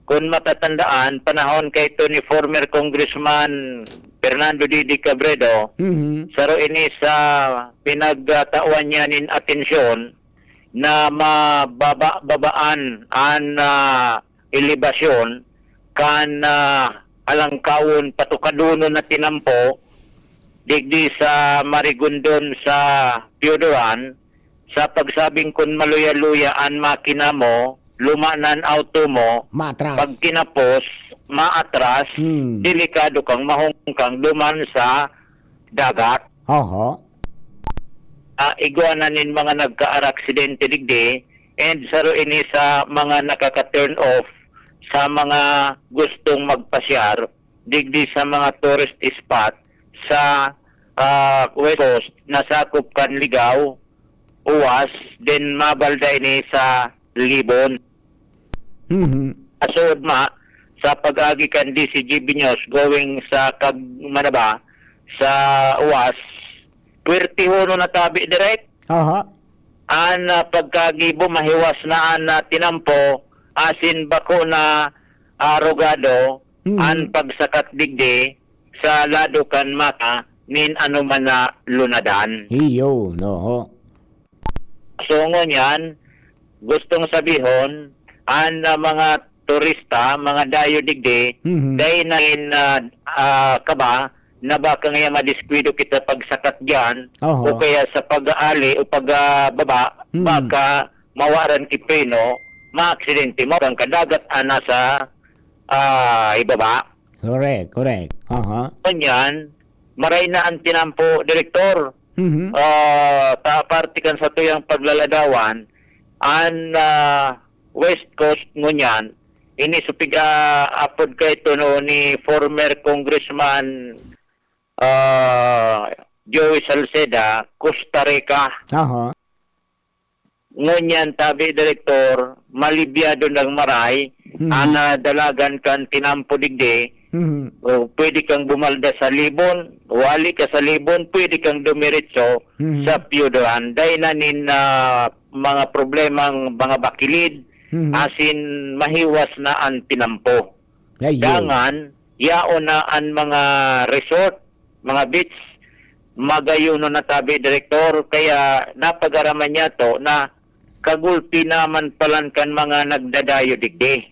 Kung matatandaan, panahon kay ito ni former Congressman Fernando Didi Cabredo, saro ini sa pinagtawan niya nin atensyon na mababaan ang elevasyon kan alangkawon patukaduno na tinampo digdi sa Marigondon sa Piodoran sa pagsabing kun maluya-luya ang makina mo, lumanan auto mo, Matras. pag kinapos, maatras, delikado kang mahungkang duman sa dagat. Oho. Iguananin mga nagka-aksidente digdi, and saro ini sa mga nakaka-turn off sa mga gustong magpasyar digdi sa mga tourist spot sa West Coast, nasakop kan Ligaw, Uwas, then mabalda ini sa Libon. Asod sa pag-agi kan DCGB News going sa Manaba sa Uwas, pwertiho no natabi direct. Aha. An pagkagibo mahiwas na an tinampo asin bako na arogado an pagsakat digdi sa lado kan mata nin ano man na lunadan. Iyo, no. So ngunyan, gustong sabihon, ang mga turista, mga dayo digdi, dahil na kaba, na baka ngayon madiskwido kita pagsakat dyan, o kaya sa pag-aali o pagbaba, baka mawaran kipeno, ma-aksidente mo, kang kadagat ana sa ibaba. Correct. Ngunyan, maray na ang tinampo, Direktor. Partikan sa tuyang paglaladawan an West Coast ngunyan ini supig apod kay no ni former Congressman Joey Salceda, Costa Rica. Ngunyan tabi Direktor, malibyado ng maray ana dalagan kan tinampo digdi. Pwede kang bumalda sa Libon, wali ka sa Libon, pwede kang dumiretso sa Piyudoan. Dahil na nin mga problemang mga bakilid, asin mahiwas na ang tinampo. Dangan, yaon na ang mga resort, mga beach, magayon na tabi, Direktor, kaya napag-araman niya to na kagulpi naman palan kan mga nagdadayo digdi.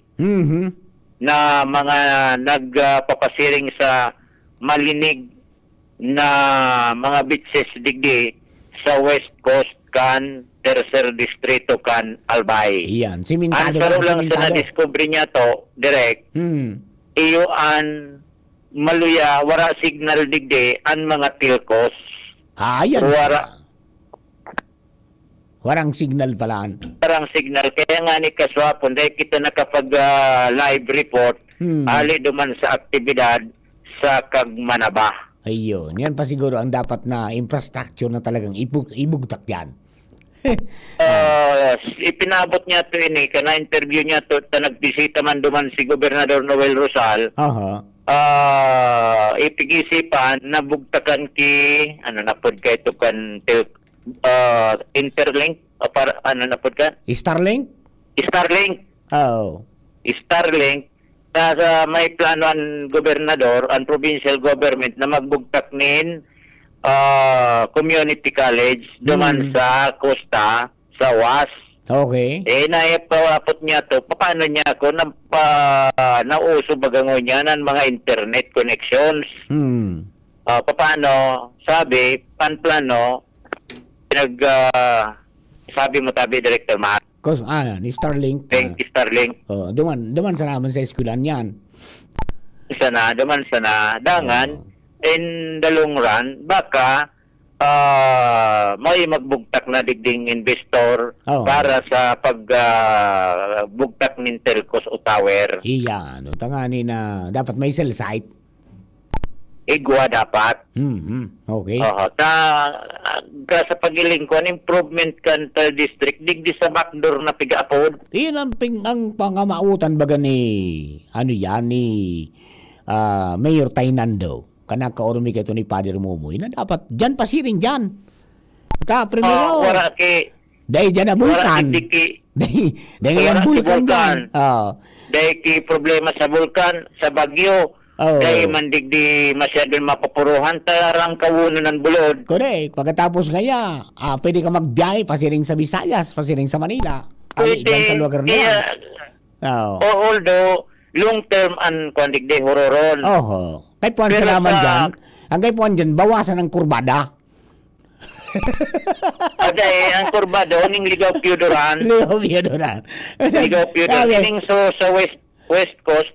Na mga nagpapasiring sa malinig na mga beaches digdi sa West Coast kan Tercer Distrito kan Albay. Iyan, simintado lang sa na-discover niya to, direct, iyo an maluya, wara signal digdi an mga tilkos. Ayan. Warang signal palaan. Warang signal. Kaya nga ni Kaswapon, dahil kita nakapag-live report, ali duman sa aktibidad sa Kagmanaba. Ayun. Yan pa siguro ang dapat na infrastructure na talagang ibugtak yan. Ipinabot niya to ini, kana-interview niya to, nagbisita man duman si Gobernador Noel Rosal. Ipigisipan, nabugtakan ki, na pod kay to kan Interlink o para ano na pod ka? Starlink? Starlink. Oh. Starlink sa may plano ang gobernador, ang provincial government na magbugtak nin community college duman sa Costa sa Was. Okay. Naipawapot niya to, paano niya ako nauso bagango niya ng mga internet connections. Paano, sabi, panplano, sabi mo tabi, Director Matt. Ni Starlink. Starlink. Duman sa naman sa eskulan yan. Duman sana. Dangan, in the long run, baka may magbugtak na digding investor para sa pagbugtak ng telcos o tower. Iyan. Tangani na dapat may cell site. Igwa dapat. Okay. Sa pagiling ko, an improvement kan sa district, digdi sa backdoor na piga-apod. Iyan ang pangamautan baga ni, Mayor Tainando. Kanaka-orumi ka ito ni Padre Mumoy na dapat dyan pasiring dyan. Primero. Wala ki. Dahil dyan na bulkan. Dahil ang bulkan dyan. Dahil ki problema sa bulkan, sa Bagyo. Dahil mandigdi masyadong mapapuruhan, tarang kawunan ng bulod. Correct. Pagkatapos ngaya, pwede ka magbiyahe, pasiring sa Visayas, pasiring sa Manila. Pwede. Sa lugar na yan. Although, long term ang kwandigdi hororon. Kahit puwan sa naman dyan, ang kahit puwan dyan, bawasan ang kurbada. Aday, ang kurbado, ning Ligaw Piudoran. Ligaw Piudoran. Ining sa West Coast,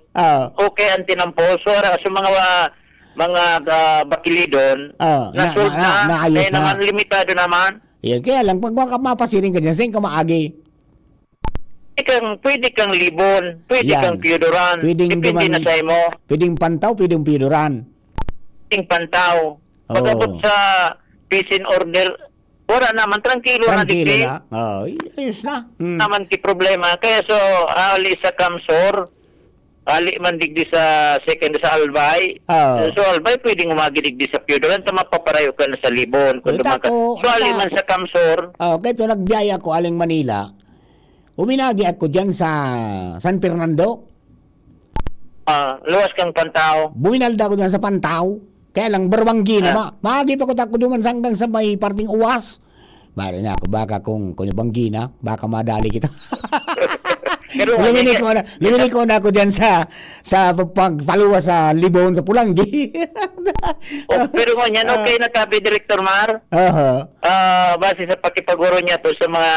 okay ang tinampo. So, sa mga bakilidon, nasold na, kaya naman limitado naman. Yan, kaya lang, pag mapasiring ka dyan, saan ka maagi? Pwede kang Libon, pwede kang Piudoran, depende na sa imo. Pwedeng Pantaw, pwedeng Piudoran. Pwedeng Pantaw. Pagabot sa peace and order, wala naman, tranquilo na dito. Ayos na. Naman ki problema. Kaya so, ali sa Kamsor, ali man digdi sa second sa Albay. So, Albay pwedeng umagidigdi sa Piudoran, mapaparayo ka na sa Libon. So, ali man sa Kamsor. Kaya ito, nagbiyaya ko aling Manila. Uminagi ako dyan sa San Fernando. Luwas kang Pantaw. Buminalda ko dyan sa Pantaw. Kaya lang, Barwanggi na maagi pa ko tako duman hanggang sa may parting uwas. Bari na ako, baka kung banggi na, baka madali kita. Luminik ko na ako dyan sa pagpaluwa sa Libon sa Pulanggi. Pero nga yan, okay na tabi, Director Mar. Base sa pakipaguro niya to sa mga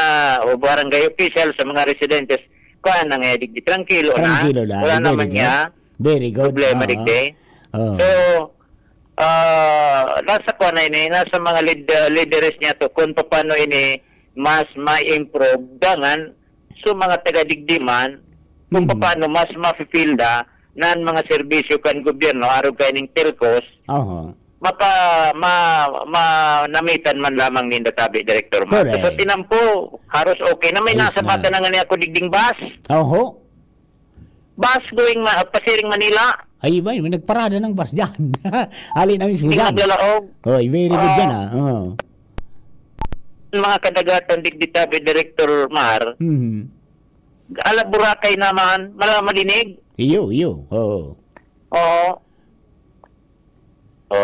barangay official, sa mga residentes, kuha na nga, digdi, tranquilo na. Wala naman niya. Very good. Problema digdi. So, nasa ko na ini, nasa mga leaders niya to kung paano ini mas ma-improve dangan so mga taga-digdiman kung paano mas ma-fulfillda nan mga serbisyo kan gobyerno araw kaining telcos namitan man lamang ni Tabi Director Mar. So tinampo haros okay na may nasa bata na nga niya ako digding bus. Bus going pasiring Manila. Ay, may nagparada ng bus dyan. Hali namin si Hujan. Oy, very good yan Mga kadagatan digdi Tabi Director Mar. Ala Boracay naman, malinig. Iyo.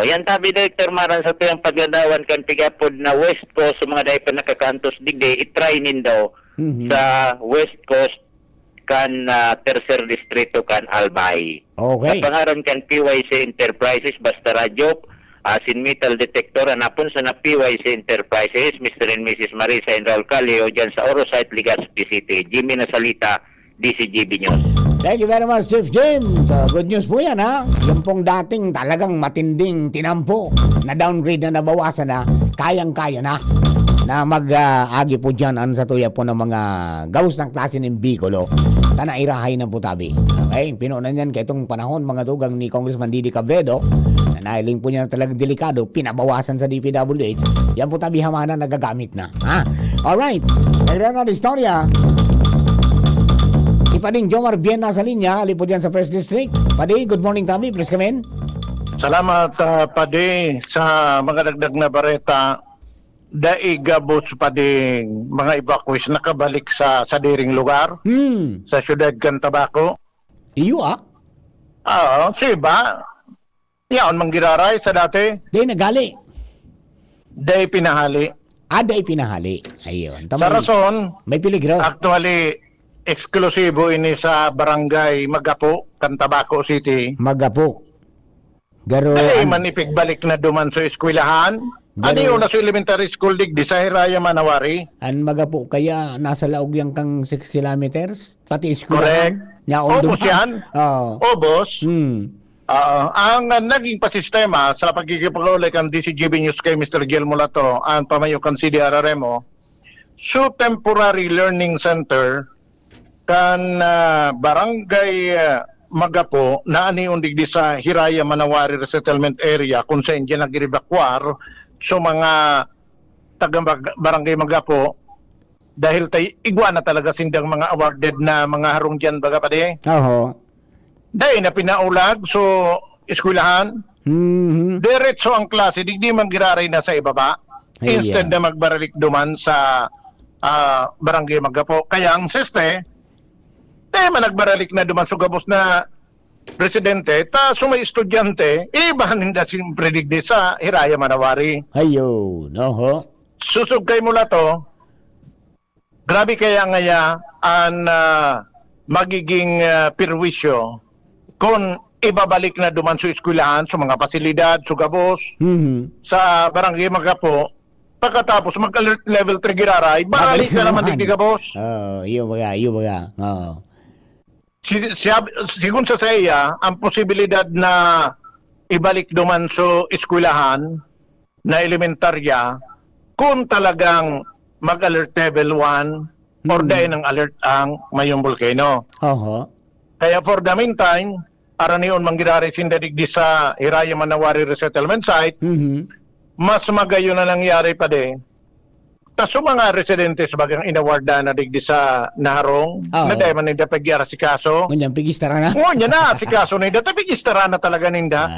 Yan Tabi Director Mar sa tuyang pagladawan kan pigapod na West Coast sa mga daypan nakakantos digdi itry daw sa West Coast kan tercer distrito kan Albay. Okay. Pangaran kan PYC Enterprises basta radyo asin metal detector anapon sa na PYC Enterprises Mr. and Mrs. Marisa and Raul Calio dyan sa Orosite, Legazpi City. Jimmy Nasalita, DCGB News. Thank you very much, Chief Jim. So, good news po yan, Yung pong dating talagang matinding tinampo na downgrade na nabawasan na, kayang-kaya na mag-agi po dyan sa tuya po ng mga gaws ng klase ng Bicolo na nairahay na po Tabi. Okay? Pinunan yan kaya itong panahon mga tugang ni Congressman Didi Cabredo na nailing po niya na talagang delikado, pinabawasan sa DPWH. Yan po Tabi hamana nagagamit na. Alright. Nagdagan na istorya. Si Pading Jomar Bien nasa linya, ali po dyan sa First District. Padi, good morning Tabi. Please come in. Salamat Padi sa mga dagdag na bareta. Daigabos pa ding mga evacuees nakabalik sa diring lugar sa siyudad kan Tabaco. Iyo si ba? Yaon manggiraray sa dati. Day nagali. Day pinahali. Day pinahali. Ayun. Sa rason, may piligro. Actually, eksklusibo ini sa barangay Magapo, kan Tabaco City. Magapo. Garo. Ay manipig balik na duman sa eskwelahan. Ano yun na sa elementary school digdi sa Hiraya Manawari? An Magapo kaya nasa laog yang kang 6 kilometers? Pati eskwelahan. Obos yan. Obos. Ang naging pasistema sa pagkikipag-ulay kan DCGB News kay Mr. Gil Mulato ang pamayo kan CDRRMO, so temporary learning center kan barangay Magapo na aniundig di sa Hiraya Manawari Resettlement Area kung saan dyan nag-evacuar so mga taga-barangay Magapo dahil igwa na talaga sindang mga awarded na mga harong dyan baga pa di. Dahil na pinaulag so eskwelahan diretso ang klase di man giraray na sa ibaba instead na magbaralik duman sa barangay Magapo. Kaya ang siste man nagbaralik na duman so gabos na presidente, sumay estudyante, ibahan hindi siyempre digdi sa Hiraya Manawari. Susug kay mula to, grabe kaya ngaya ang magiging perwisyo kung ibabalik na duman sa eskwelahan, sa mga pasilidad, sa gabos, sa barangay Magapo, pagkatapos mag-alert level 3 giraray, balik na naman digdiga, boss. Iyo baga. Oo. Sigun sa saya, ang posibilidad na ibalik duman sa eskwelahan na elementarya kung talagang mag-alert level 1 or dahil ng alert ang mayong volcano. Kaya for the meantime, aranion manggirari sindadigdi sa Hiraya Manawari Resettlement Site, mas magayo na nangyari pa din. Taso mga residentes bagang inawarda na digdi sa Narong, na dahil man ninda pagyara si kaso. Ngunyan, pigistara na. Ngunyan na, si kaso ninda, pigistara na talaga ninda.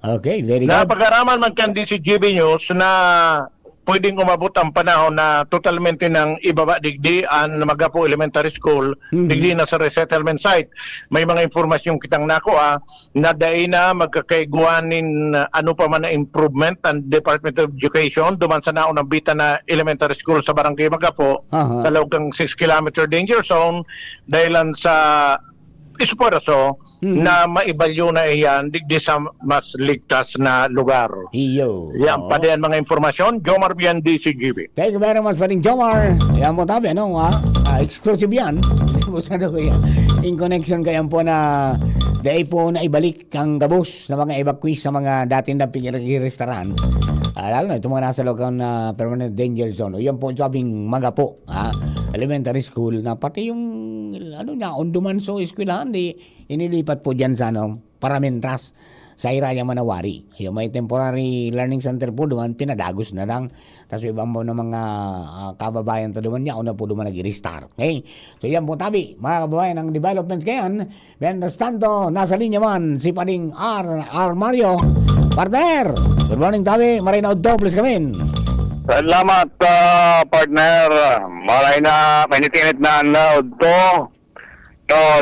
Okay, very good. Napag-araman man kandi si GB News na pwedeng umabot ang panahon na totalmente ng ibaba digdi ang Magapo Elementary School, digdi na sa resettlement site. May mga informasyon kitang nakuha na dahil na magkakaiguanin ano pa man na improvement ang Department of Education duman sa naunang bita na elementary school sa Barangay Magapo, sa loob ng 6-kilometer danger zone dahilan sa Esparaso na maibalyo na iyan digdi sa mas ligtas na lugar. Yan pa din mga informasyon. Jomar Bian, DCGB. Thank you very much for Jomar. Yan mo tabi, exclusive yan. In connection kayan po na dahil po na ibalik ang gabos na mga evacuees sa mga dating na pinag-restaurant. Lalo na itong mga nasa lokal na permanent danger zone. O yan po sabing Magapo, elementary school na pati yung Onduman so eskwelahan di inilipat po dyan sa Paramentras sa Hiraya Manawari. Yung may temporary learning center po duman, pinadagos na lang. Tapos ibang po ng mga kababayan to duman niya, una po duman nag-restart. Okay? So yan po tabi, mga kababayan ng development kayan. Mientras tanto, nasa linya man si Pading R. Mario. Partner! Good morning tabi, Marinaud to, please come in. Salamat, partner. Maray na, mainit-init na load to.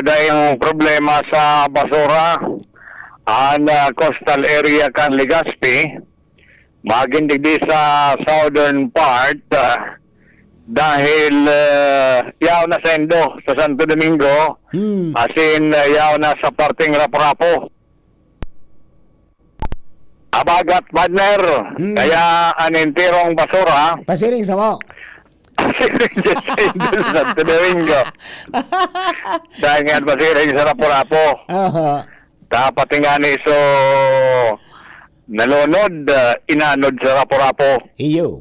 Dahil problema sa basura ang coastal area kan Legazpi, magindigdi sa southern part dahil yaw na sendo sa Santo Domingo, asin yaw na sa parting Raprapo. Abagat, partner. Kaya anintirong basura. Pasiring sa mo. Pasiring sa Santo Domingo. Dahil nga pasiring sa Rapo-Rapo. Dapat nga ni so nalunod, inanod sa Rapo-Rapo. Iyo.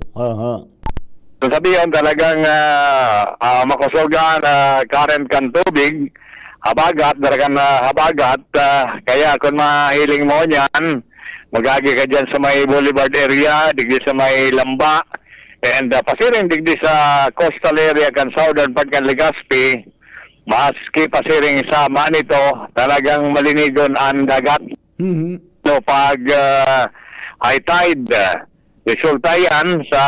So sabihin talagang makusugan current kan tubig. Habagat, daragan na habagat. Kaya kung mahiling mo niyan, magagi ka dyan sa may Boulevard area, digdi sa may Lamba, and pasiring digdi sa coastal area kan southern part kan Legazpi, maski pasiring sa Manito, talagang malinigon ang dagat. So pag high tide, resulta yan sa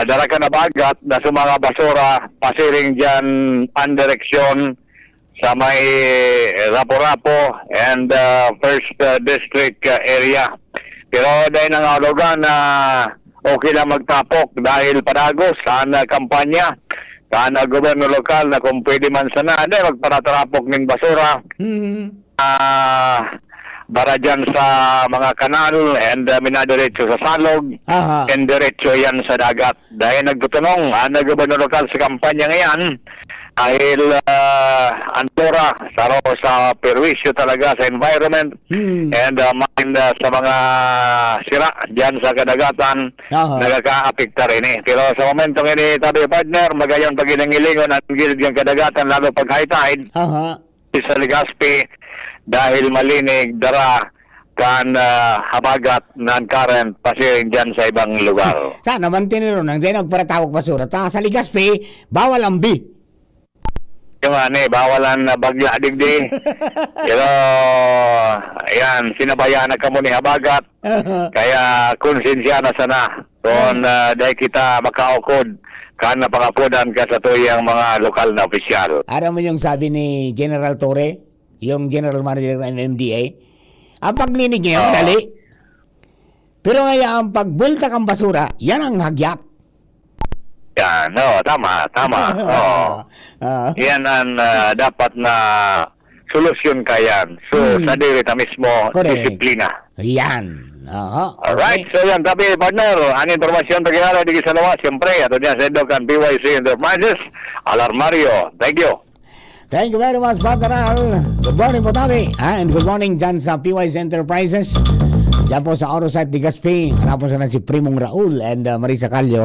darakan na bagat na sa mga basura, pasiring dyan ang direksyon sa may Rapo-Rapo and First District area. Pero dahil nangalogan na okay lang magtapok dahil padagos ang kampanya kan gobyerno lokal na kung pwede man sana magparatrapok ng basura para dyan sa mga kanal and minadiretso sa salog and diretso yan sa dagat. Dahil nagtutunong ang gobyerno lokal sa kampanya ngayon dahil antura sa perwisyo talaga sa environment and sa mga sira dyan sa kadagatan nagaka-apekta rin pero sa momentong ini tabi partner magayon pagilingilingon ang gilid ng kadagatan lalo pag high tide sa Legazpi dahil malinig dara kan habagat ng current pasiring dyan sa ibang lugar. Sana man tiniro nang di nagparatawag basura sa Legazpi bawal ang B. Yung bawalan na bagla digdi. Pero, ayan, sinabayan na kamo ni habagat. Kaya, konsensya na sana. Kung dahil kita makaukod, kan napangapudan ka sa tuyang mga lokal na opisyal. Aram mo yung sabi ni General Torre, yung General Manager ng MMDA, ang paglinig niya, dali. Pero ngayon, ang pagbulta kang basura, yan ang hagyat. Yan, tama. Yan ang dapat na solusyon ka yan. So, sa direta mismo, Correct. disiplina. Yan. Oo. Alright, so yan, tapi partner, ang informasyon pagkakala di sa lawas, siyempre, ato niya sa Edokan PYC Enterprises, Alarmario. Thank you. Thank you very much, Partner Al. Good morning po, Tabi. And good morning dyan sa PYC Enterprises. Diyan po sa Orosite de Gaspi. Hanap po sana si Primong Raul and Marisa Calio.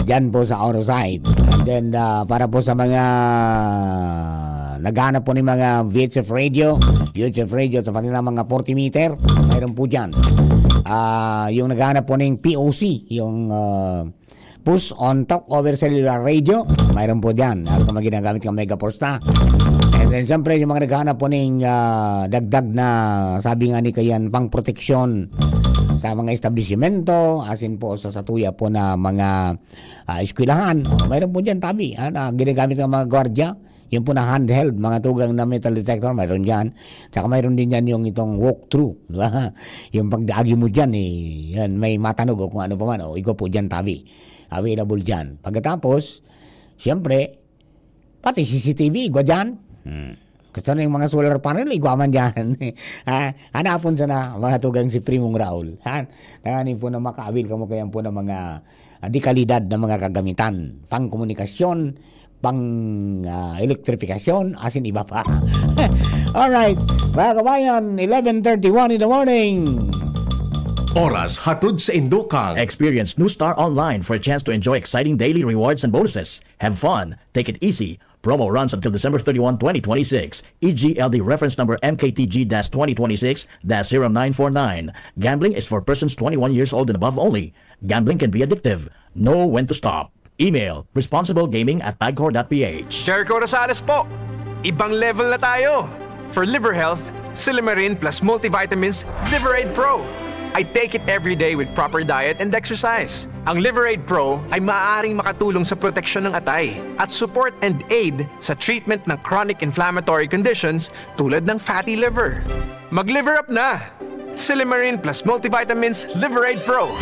Diyan po sa Orosite. And then, para po sa mga naghanap po ng mga VHF radio sa kanilang mga 40 meter, mayroon po dyan. Yung naghanap po ng POC, yung push on top over cellular radio, mayroon po dyan. Ano kung ginagamit kang Megaforce. And then siyempre yung mga naghahanap po ng dagdag na sabi nga ni Kayan pang proteksyon sa mga establishmento, asin po sa satuya po na mga eskwelahan. Mayroon po dyan, Tabi. Ginagamit ng mga gwardiya. Yung po na handheld, mga tugang na metal detector, mayroon dyan. Saka mayroon din dyan yung itong walk-through. Diba? Yung pagdaagi mo dyan, yan, may matanog o kung ano pa man. Ikaw po dyan, Tabi. Available dyan. Pagkatapos, siyempre, pati CCTV, igwa dyan. Gusto na yung mga solar panel, igwa man dyan. Hanapon sana mga tugang si Primong Raul. Tanganin po na makaabil ka mo kayan po ng mga dekalidad na mga kagamitan. Pang komunikasyon, pang elektrifikasyon, asin iba pa. Alright, mga kabayan, 11:31 in the morning. Oras hatod sa Indokang. Experience New Star Online for a chance to enjoy exciting daily rewards and bonuses. Have fun. Take it easy. Promo runs until December 31, 2026. EGLD reference number MKTG-2026-0949. Gambling is for persons 21 years old and above only. Gambling can be addictive. Know when to stop. Email responsiblegaming@tagcor.ph. Jericho Rosales po. Ibang level na tayo. For liver health, Silimarin plus multivitamins Liveraid Pro. I take it every day with proper diet and exercise. Ang Liveraid Pro ay maaaring makatulong sa proteksyon ng atay at support and aid sa treatment ng chronic inflammatory conditions tulad ng fatty liver. Mag-liver up na! Silimarin plus multivitamins Liveraid Pro.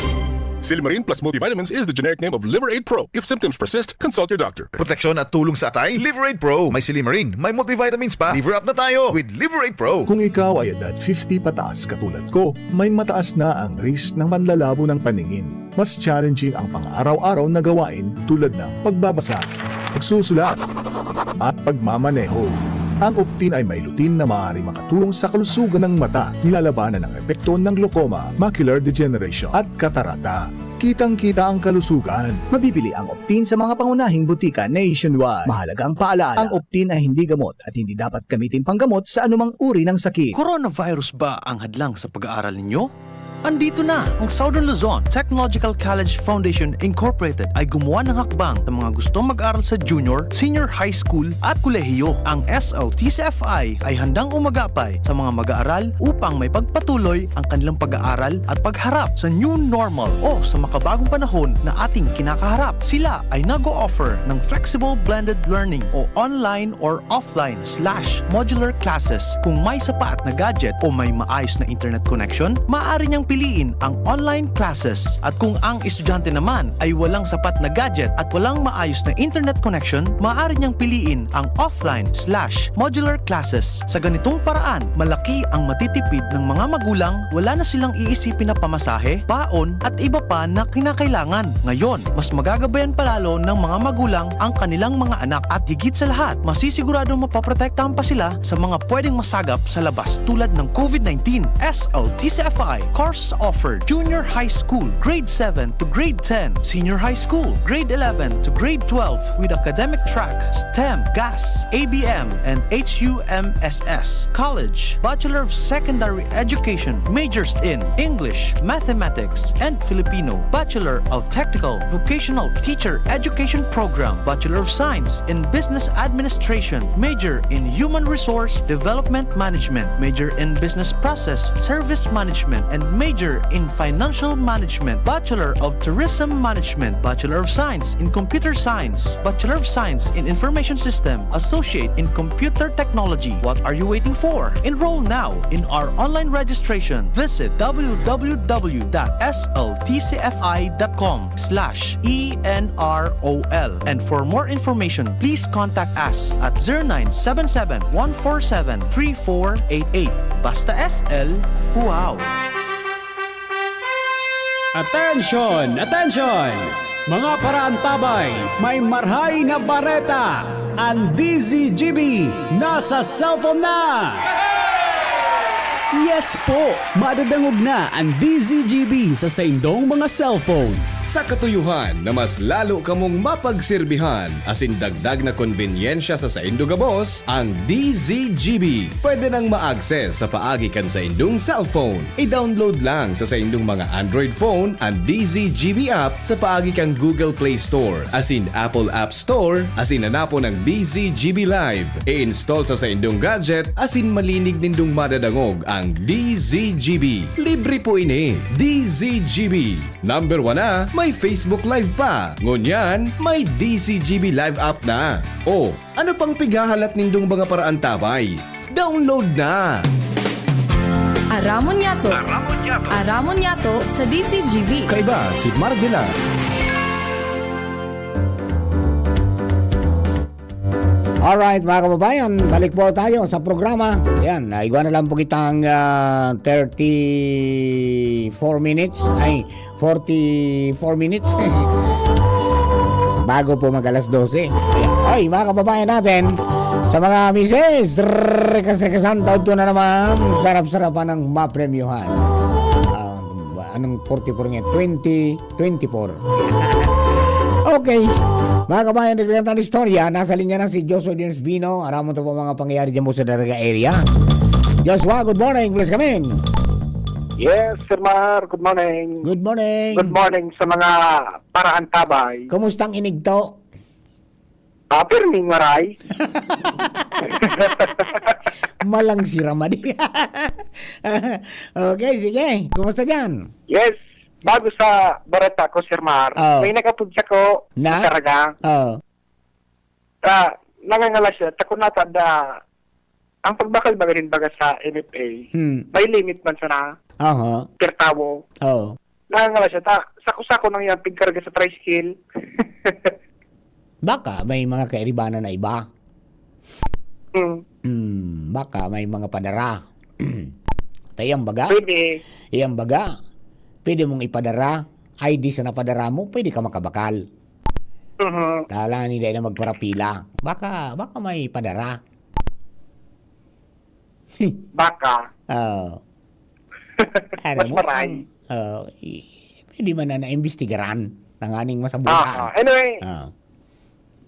Silimarin plus multivitamins is the generic name of Liveraid Pro. If symptoms persist, consult your doctor. Proteksyon at tulong sa atay, Liveraid Pro. May Silimarin, may multivitamins pa. Liver up na tayo with Liveraid Pro. Kung ikaw ay edad 50 pataas katulad ko, may mataas na ang risk ng panlalabo ng paningin. Mas challenging ang pang-araw-araw na gawain tulad ng pagbabasa, pagsusulat, at pagmamaneho. Ang Optin ay may lutin na maaari makatulong sa kalusugan ng mata, nilalabanan ang epekto ng glaucoma, macular degeneration at katarata. Kitang-kita ang kalusugan. Mabibili ang Optin sa mga pangunahing butika nationwide. Mahalagang paalala, ang Optin ay hindi gamot at hindi dapat gamitin panggamot sa anumang uri ng sakit. Coronavirus ba ang hadlang sa pag-aaral ninyo? Andito na ang Southern Luzon Technological College Foundation Incorporated ay gumawa ng hakbang sa mga gustong mag-aral sa junior, senior high school at kolehiyo. Ang SLTCFI ay handang umagapay sa mga mag-aaral upang may pagpatuloy ang kanilang pag-aaral at pagharap sa new normal o sa makabagong panahon na ating kinakaharap. Sila ay nag-o-offer ng flexible blended learning o online or offline/modular classes. Kung may sapat na gadget o may maayos na internet connection, maaari niyang piliin ang online classes. At kung ang estudyante naman ay walang sapat na gadget at walang maayos na internet connection, maaari niyang piliin ang offline/modular classes. Sa ganitong paraan, malaki ang matitipid ng mga magulang, wala na silang iisipin na pamasahe, baon at iba pa na kinakailangan. Ngayon, mas magagabayan palalo ng mga magulang ang kanilang mga anak at higit sa lahat, masisiguradong mapaprotektahan pa sila sa mga pwedeng masagap sa labas tulad ng COVID-19. SLTCFI course offered junior high school, grade 7 to grade 10, senior high school, grade 11 to grade 12 with academic track, STEM, GAS, ABM, and HUMSS. College, Bachelor of Secondary Education, majors in English, Mathematics, and Filipino. Bachelor of Technical Vocational Teacher Education Program, Bachelor of Science in Business Administration, major in Human Resource Development Management, major in Business Process Service Management, and major major in Financial Management, Bachelor of Tourism Management, Bachelor of Science in Computer Science, Bachelor of Science in Information System, Associate in Computer Technology. What are you waiting for? Enroll now in our online registration. Visit www.sltcfi.com/ENROL. And for more information, please contact us at 0977-147-3488. Basta SL, wow! Attention! Attention! Mga paraantabay, may marhay na bareta. Ang DZGB nasa cellphone na! Yes po! Madadangog na ang DZGB sa saindong mga cellphone. Sa katuyuhan na mas lalo kamong mapagsilbihan asin dagdag na konbinyensya sa saindo gabos, ang DZGB pwede nang ma-access sa paagi kan sa indong cellphone. I-download lang sa saindong mga Android phone ang DZGB app sa paagi kang Google Play Store asin Apple App Store asin hanapo ng DZGB Live. I-install sa saindong gadget asin malinig nindong madadangog ang DZGB. Libre po ini. DZGB. Number 1 na, may Facebook Live pa. Ngunyan, may DZGB Live app na. O, ano pang pigahalat nindong mga paraan tabay? Download na! Aramon Yato. Aramon Yato sa DCGB. Kaiba si Mardela. Alright mga kababayan, balik po tayo sa programa. Ayan, naigwa na lang po kitang 34 minutes. Ay, 44 minutes. Bago po mag alas 12. Ayan. Ay, mga kababayan natin, sa mga misis, rekas-rekasan, taon to na naman, sarap-sarapan ng mapremyuhan. Anong 44 nga? 2024. Okay. Mga kabayan, nagkakanta ng istorya. Nasa linya na si Joshua Dins Bino. Aramon to po mga pangyayari dyan mo sa Daraga area. Joshua, good morning. Please come in. Yes, Sir Mar. Good morning. Good morning. Good morning sa mga paraan tabay. Kumustang inigto? Pirming maray. Malang si Ramadi. Okay, sige. Kumusta dyan? Yes. Bago sa bareta ko, Sir Mar, may nakapudya ko na? sa Daraga. Nangangala siya. Tako natada ang pagbakal-baga rin baga sa NFA, may limit man siya na. Per tawo. Nangangala siya. Sako-sako nang yung pigkarga sa tricycle. Baka may mga kairibanan na iba. Baka may mga padara. Tayang baga? Pwede. Iyang baga. Pwede mong ipadara. ID sa napadara mo, pwede ka makabakal. Kala hindi na magparapila. Baka may padara. Baka. Mas maray. Pwede man na naimbestigaran ng aning masabuhan. Anyway.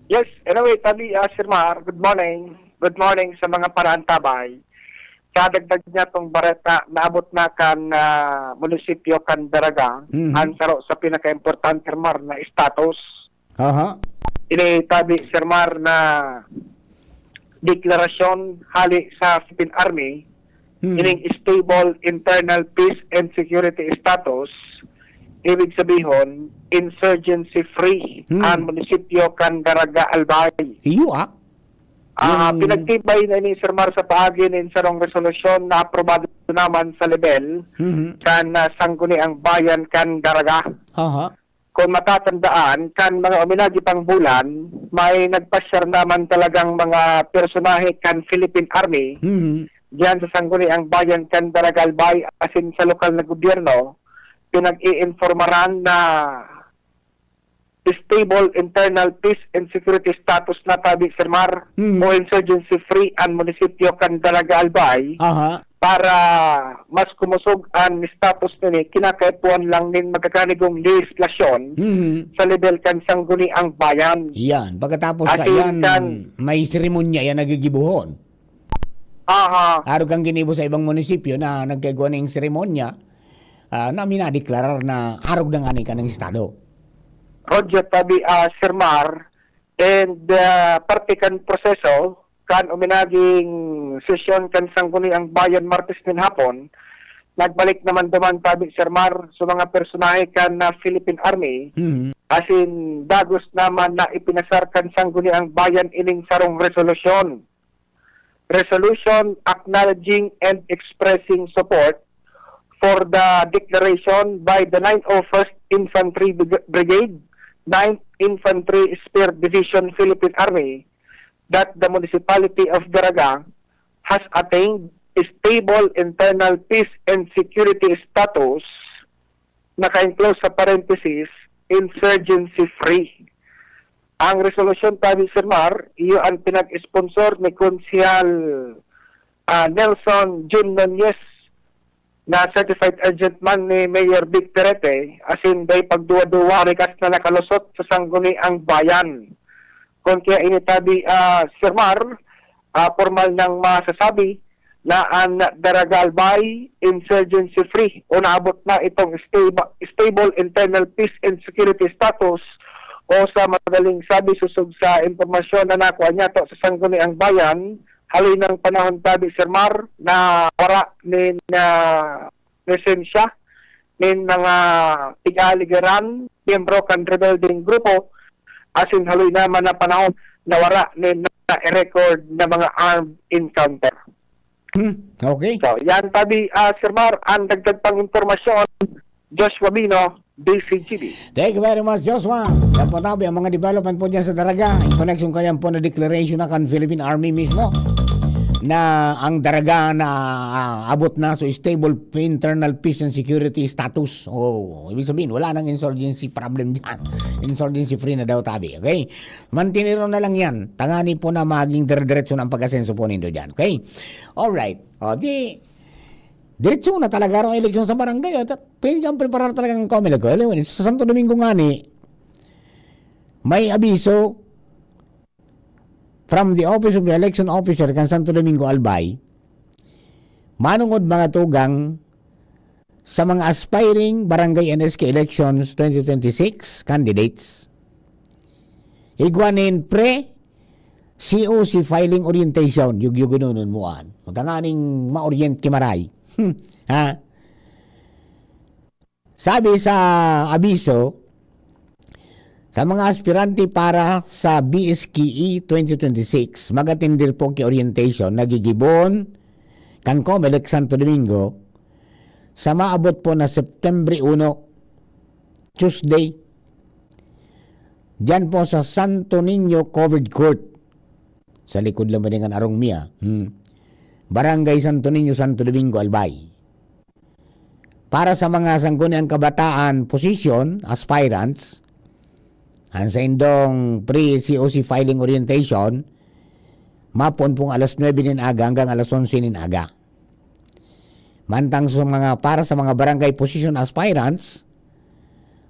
Yes, anyway, tabi, Sir Mar, good morning. Good morning sa mga paraan tabay. Kadagdag niya tong bareta, naabot na kan munisipyo kan Daraga, ansaro sa pinaka-importante, Sir Mar, na status. Ini tabi, Sir Mar, na deklarasyon hali sa Philippine Army, ining stable internal peace and security status, ibig sabihin, insurgency-free ang munisipyo kan Daraga Albay. Iyo pinagtibay na ni Sir Mar sa paagi ng sarong resolusyon na aprobado naman sa level kan sangguni ang bayan kan Daraga. Kung matatandaan, kan mga uminagi pang bulan, may nagpasyar naman talagang mga personahe kan Philippine Army diyan sa sangguni ang bayan kan Daraga Albay asin sa lokal na gobyerno, pinag-i-informaran na stable internal peace and security status na tabi, Sir Mar, o insurgency-free ang munisipyo kan Daraga Albay para mas kumusog ang status nini, kinakaipuan lang nin magkakanigong legislasyon sa level kan sangguni ang bayan. Yan, pagkatapos ka yan, may seremonya yan nagigibuhon. Araw kang ginibo sa ibang munisipyo na nagkagawa ng seremonya, na minadeklarar na araw na nga ka ng estado. Roger tabi, Sir Mar, and partikan proseso kan uminaging sesyon kan sangguni ang bayan Martes nin hapon, nagbalik naman duman tabi Sir Mar sa mga personahe kan na Philippine Army asin dagos naman na ipinasar kan sangguniang bayan ining sarong resolution acknowledging and expressing support for the declaration by the 901st Infantry Brigade 9th Infantry Spear Division Philippine Army that the municipality of Daraga has attained stable internal peace and security status, naka-enclose sa parenthesis, insurgency-free. Ang resolution tabi Sir Mar, iyo ang pinag-sponsor ni Konsehal Nelson Jun Nunez na certified agent man ni Mayor Vic Terete, asin day pagduwa-duwa rikas na nakalusot sa sangguni ang bayan. Kung kaya initabi Sir Mar, formal nang masasabi na ang Daragalbay insurgency-free o naabot na itong stable internal peace and security status o sa madaling sabi susog sa impormasyon na nakuha niya to sa sangguniang bayan halin ng panahon tabi Sir Mar na wara nin presensya nin mga tigaligeran miyembro kan rebelding grupo asin haloy naman na panahon na wara nin na record na mga armed encounter. Okay. So, yan tabi, Sir Mar, ang dagdag pang impormasyon, Joshua Bino, DCGB. Thank you very much, Joshua. Yan po tabi, ang mga development po dyan sa Daraga, in connection kayan po na declaration na kan Philippine Army mismo, na ang Daraga na abot na so stable internal peace and security status. Ibig sabihin, wala nang insurgency problem dyan. Insurgency free na daw tabi. Okay? Mantiniro na lang yan. Tangani po na maging dire-diretso ng pag-asenso po nindo dyan. Okay? Alright. Diretso na talaga ang eleksyon sa barangay. Pwede kang preparar talaga ng Comelec. Sa Santo Domingo nga ni, may abiso from the Office of the Election Officer kan Santo Domingo Albay, manungod mga tugang sa mga aspiring Barangay NSK Elections 2026 candidates. Igwanin COC filing orientation, yugyugununon moan. Magkanganing ma-orient kimaray. Sabi sa abiso, sa mga aspirante para sa BSKE 2026, magatindir po ki orientation, nagigibon kan Comelec Santo Domingo sa maabot po na September 1, Tuesday, dyan po sa Santo Niño Covered Court, sa likod lang dengan Arong Mia, Barangay Santo Niño, Santo Domingo, Albay. Para sa mga sangguniang kabataan position, aspirants, ang sa indong pre-COC filing orientation, mapon pong alas 9 nin aga hanggang alas 11 nin aga. Mantang para sa mga barangay position aspirants,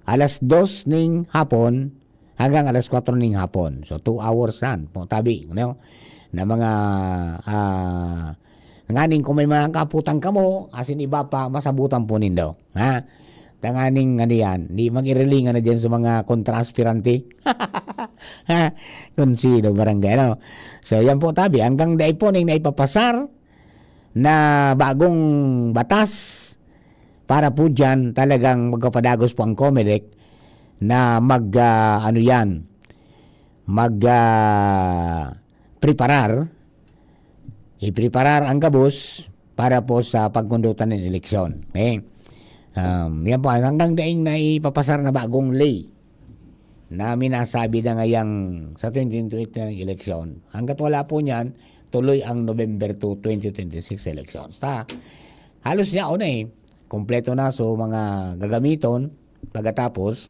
alas 2 ning hapon hanggang alas 4 ning hapon. So 2 hours yan. Tabi, no? Na mga nganing kung may mga kaputang kamo, asin iba pa masabutan po nindo. Ha? Tanganing yan, di mag-irilingan na dyan sa mga kontra-aspirante. Kung sino barangay, no? So, yan po tabi. Hanggang dahi po na ipapasar na bagong batas para po dyan talagang magkapadagos po ang Comelec na ipreparar ang kabus para po sa pagkundutan ng eleksyon. Okay? Yan po, hanggang daing na ipapasar na bagong lay na minasabi na ngayang sa 2028 na ng eleksyon. Hanggat wala po niyan, tuloy ang November 2, 2026 elections. Halos niya na kompleto na so mga gagamiton pagkatapos.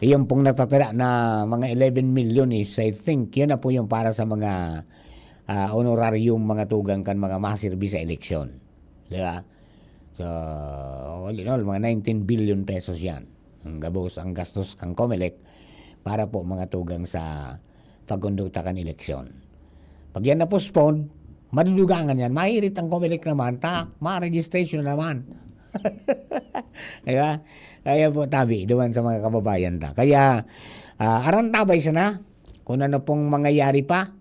Iyon pong natatala na mga 11 million is I think yun na po yung para sa mga honorarium mga tugang kan mga masirbi sa eleksyon. Diba? So, all in all, mga 19 billion pesos yan. Ang gastos kang Comelec para po mga tugang sa pagkondukta kan eleksyon. Pag yan na-postpone, madudugangan yan. Mahirit ang Comelec naman, ma-registration naman. Diba? Kaya po tabi, duman sa mga kababayan ta. Kaya, arantabay sana kung ano pong mangyayari pa.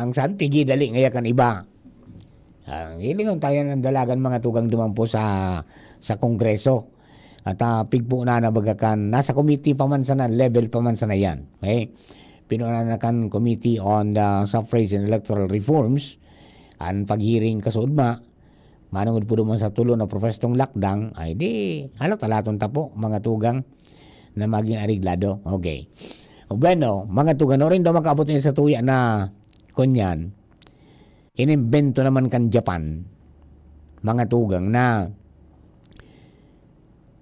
Ang sabi, pigi dali ngayon kan iba. Hilingon tayo ng dalagan mga tugang dumampo sa Kongreso. At pigpo na nabagakan, nasa committee pa man sana, level pa man sana yan. Okay? Pinunanakan Committee on the Suffrage and Electoral Reforms. Ang paghiring kasudma, manungod po duman sa tulo na profestong lakdang, ay di, halat-halaton tapo, mga tugang na maging ariglado. Okay. O bueno, mga tugang, no rin daw makaabot niya sa tuya na kunyan, inimbento naman kan Japan, mga tugang, na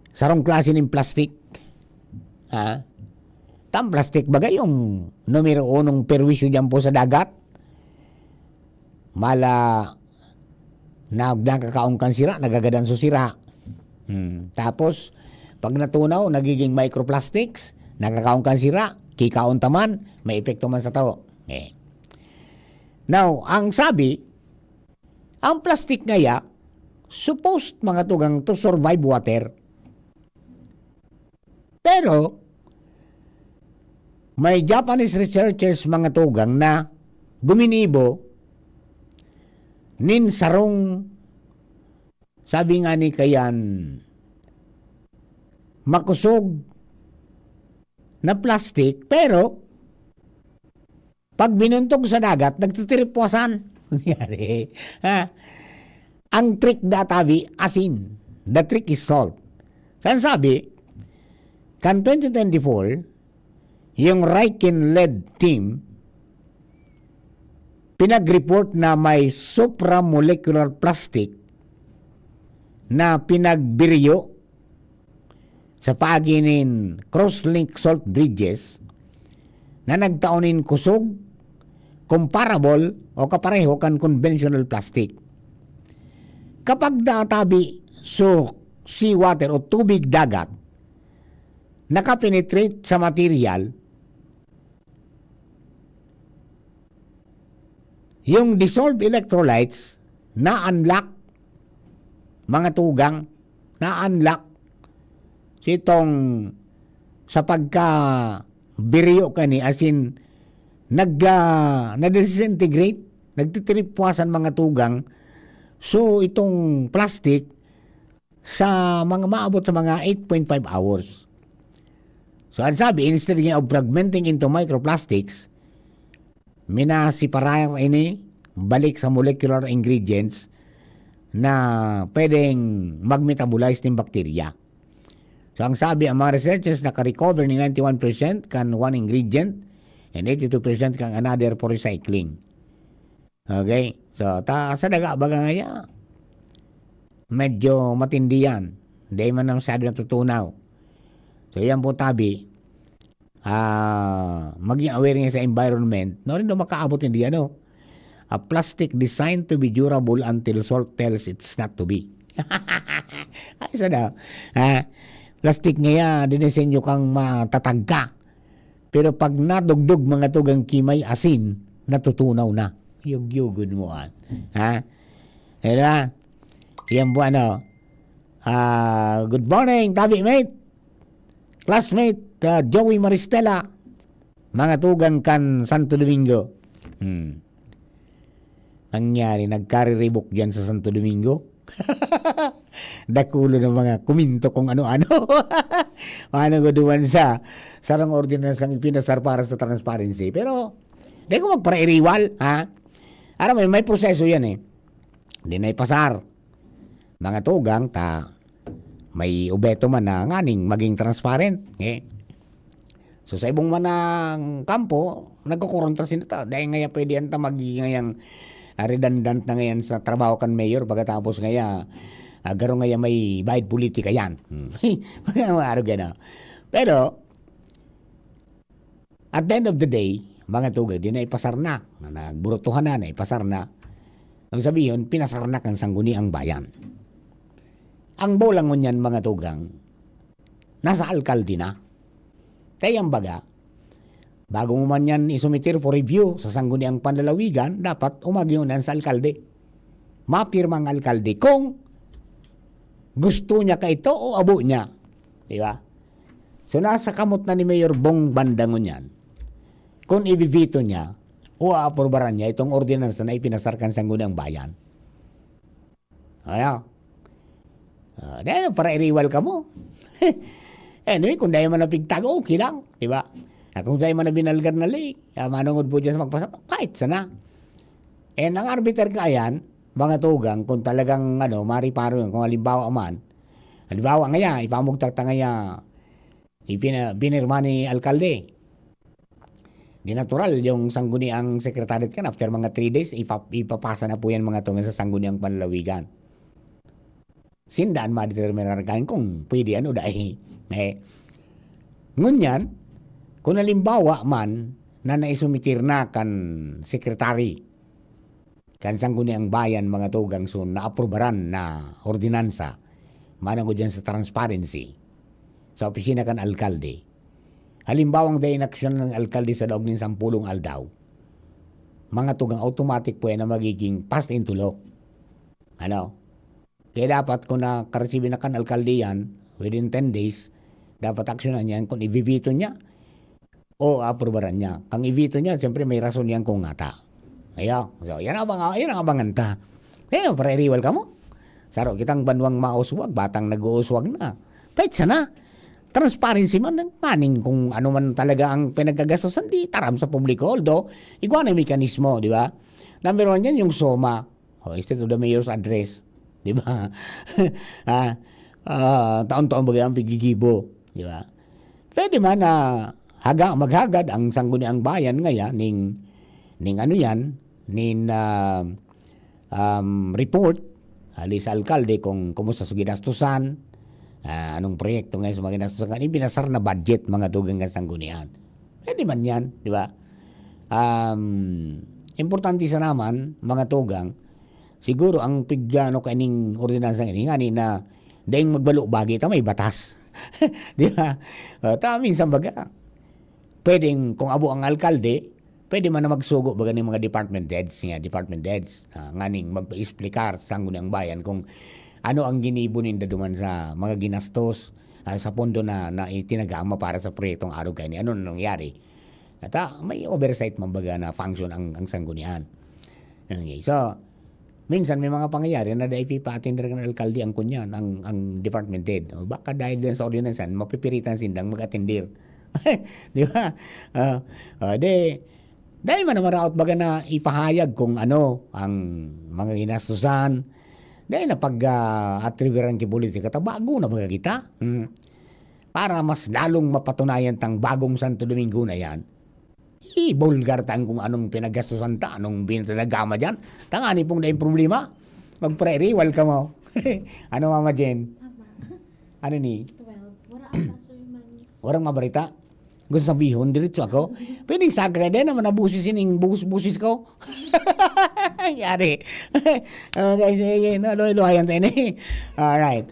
sarong klase ng plastic. Tam plastic bagay yung numero 1 perwisyo dyan po sa dagat. Mala nagkakaong kan sira, nagagadan so sira. Tapos, pag natunaw, nagiging microplastics, nagkakaong kan sira, kikaon taman, may epekto man sa tao. Now, ang sabi, ang plastic ngaya, supposed mga tugang to survive water. Pero, may Japanese researchers mga tugang na guminibo nin sarong, sabi nga ni kayan, makusog na plastic, pero pag binuntog sa dagat, nagtitiripwasan. Nangyari. Ang trick databi, asin. The trick is salt. Saan sabi, kan 2024, yung Riken-led team, pinag-report na may supramolecular plastic na pinagbiryo sa paaginin cross-link salt bridges na nagtaonin kusog, comparable o kapareho kan conventional plastic. Kapag databi so seawater o tubig dagat, nakapenetrate sa material, yung dissolved electrolytes na-unlock, mga tugang, na-unlock sitong sa pagka-biryo ka ni, as in, nag-disintegrate, nagtitripwasan mga tugang, so itong plastic, sa mga maabot sa mga 8.5 hours. So, ang sabi, instead of fragmenting into microplastics, minasiparar ini balik sa molecular ingredients na pwedeng mag-metabolize ng bakterya. So, ang sabi, ang mga researchers naka-recover ni 91% kan one ingredient and 82% kan another for recycling. Okay? So, sa daga baga nga medyo matindi yan. Hindi man na masyado natutunaw. So, yan po tabi, maging aware nga sa environment, no rin makaabot hindi a plastic designed to be durable until salt tells it's not to be. Ay, sana, plastic nga dinisenyo kang matatag ka. Pero pag nadugdog mga tugang kimay asin, natutunaw na. Yugyugod mo Yan po good morning, tabi mate. Classmate, Joey Maristela, mga tugang kan Santo Domingo. Nangyari, nagkariribok dyan sa Santo Domingo. Dakulo ng mga kuminto kung ano-ano. Ano guduan sa sarang ordinance ang ipinasar para sa transparency. Pero, di ko magparairiwal, Alam mo, may proseso yan Hindi na ipasar. Mga tugang, may ubeto man na nganing maging transparent. So sa ibong manang kampo, nagkukurontra sinita. Dahil ngaya pwede yan magiging ngayang redundant na ngayon sa trabaho kan mayor. Pagkatapos ngaya, garo ngaya may bayad politika yan. Pero, at the end of the day, mga tugay, di na ipasar na. Nagburutuhan na ipasar na. Ang sabihin, pinasar na kang sangguni ang bayan. Ang bolangon yan, mga tugang, nasa alkalde na. Kaya baga, bago mo man yan isumitir for review sa sangguniang panlalawigan, dapat umagyonan sa alkalde. Mapirma ang alkalde kung gusto niya ka ito o abo niya. Diba? So nasa kamot na ni Mayor Bong Bandangon yan. Kung ibibito niya o aaprobaran niya itong ordinansa na ipinasarkan sa sangguniang bayan. Ano? Dahil para iriwal ka mo. Anyway, kung dahil man na pigtago, okay lang. Di ba? Kung dahil man na binalgar na lay, manungod po dyan sa magpasa, kahit sana. And ang arbiter ka ayan, mga tugang, kung talagang mariparo yun, kung halimbawa ngaya, ipamugtak ta ngaya, binirma ni alkalde. Di natural, yung sangguniang secretariat kan, after mga 3 days, ipapasa na po yan mga tungan sa sangguniang panlalawigan. Sindaan ma-determinar kain kung pwede dahil. Ngunyan, kung halimbawa man na naisumitir na kan sekretary, kan sangguniang bayan mga tugang so naaprubaran na ordinansa, manang dyan sa transparency, sa opisina kan alkalde. Halimbawang day inaksyon ng alkalde sa loob ng 10 aldaw, mga tugang automatic po yan na magiging passed into law. Kaya dapat kung nakaresibi na kan alkalde yan, within 10 days, dapat aksyonan niya kung ibibito niya o aprubaran niya. Kung ibito niya, siyempre may rason yan kung ngata. So, yan ang abangan ta. Kaya, para iriwal ka mo. Saro, kitang banwang mauswag, batang nag-uuswag na. Kahit sana, transparency man, maning kung ano man talaga ang pinagkagastosan, di taram sa publiko. Although, iguan ang mekanismo, di ba? Number 1 yan, yung SOMA. Instead of the mayor's address. Di ba? Taon-taon bagay ang pigigibo. Di ba? Pwede man na maghagad ang sangguniang bayan ngaya ning report sa alkalde kung kumusta sa ginastusan, anong proyekto ngayon sa mga ginastusan, pinasar na budget mga tugang ng sanggunian. Pwede man yan, di ba? Importante sa naman, mga tugang, siguro ang pigyano kaning ordinansa ngani na daing magbalo bagi ta may batas. Di ba? Minsan baga, pwedeng kung abo ang alkalde, pwede man na magsugo baga ng mga department heads, nganing magpa-explicar sa sangguniang bayan kung ano ang ginibunin duman sa mga ginastos sa pondo na itinagama para sa proyektong araw kayo ano nangyari. At may oversight man baga na function ang sanggunian. Okay, so, minsan may mga pangyayari na dahil ipipa-attender ng alkalde ang kunyan, ang department head. Baka dahil din sa ordinansan, mapipiritan sindang mag-attender. Di ba? Dahil man naman raot baga na ipahayag kung ano ang mga ginastusan. Dahil na pag-attriburan ki politika, bago na baga kita. Para mas lalong mapatunayan tang bagong Santo Domingo na yan. Ibulgar tang kung anong pinagastusan ta, anong binatagama dyan. Tangani pong na yung problema. Mag-pre-rewal ka mo. Ano mama Jen? Ano ni? 12. Warang mabarita? Gusto sabihon, diretso ako. Pwedeng saga din naman nabusisin yung busis ko. Yari. Okay, sige. Luhayan tayo na eh. Alright.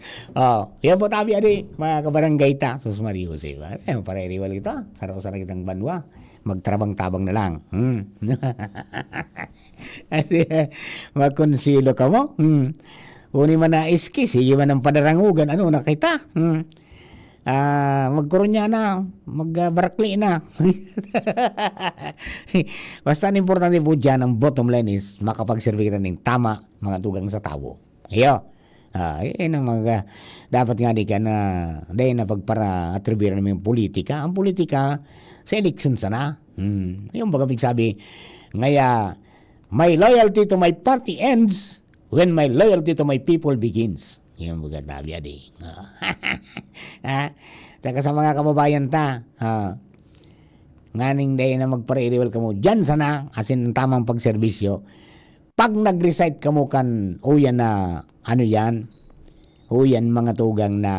Yan po tabi, mga kabarangay ta. Sus Maria Jose. Pare-rewal kita. Saraw-saraw kitang banwa. Magtrabang-tabang na lang. Magkonsilo ka mo. Uni man na iski, sige man ang padarangugan. Ano na kita? Magkurunya na, magbarakli na. Basta ang importante po dyan, ang bottom line is makapagserve kita ng tama mga tugang sa tao. Iyo. Yan ang mga dapat nga di ka na dahil na pagpara atribuyan namin yung politika. Ang politika sa election sana. Yung baga sabi, ngaya, my loyalty to my party ends when my loyalty to my people begins. Yung baga tabi, Taka sa mga kababayan ta, nganing day na magpare-rewal ka mo, dyan sana, asin ang tamang pagserbisyo. Pag nag-recite ka mo kan, yan na, yan mga tugang na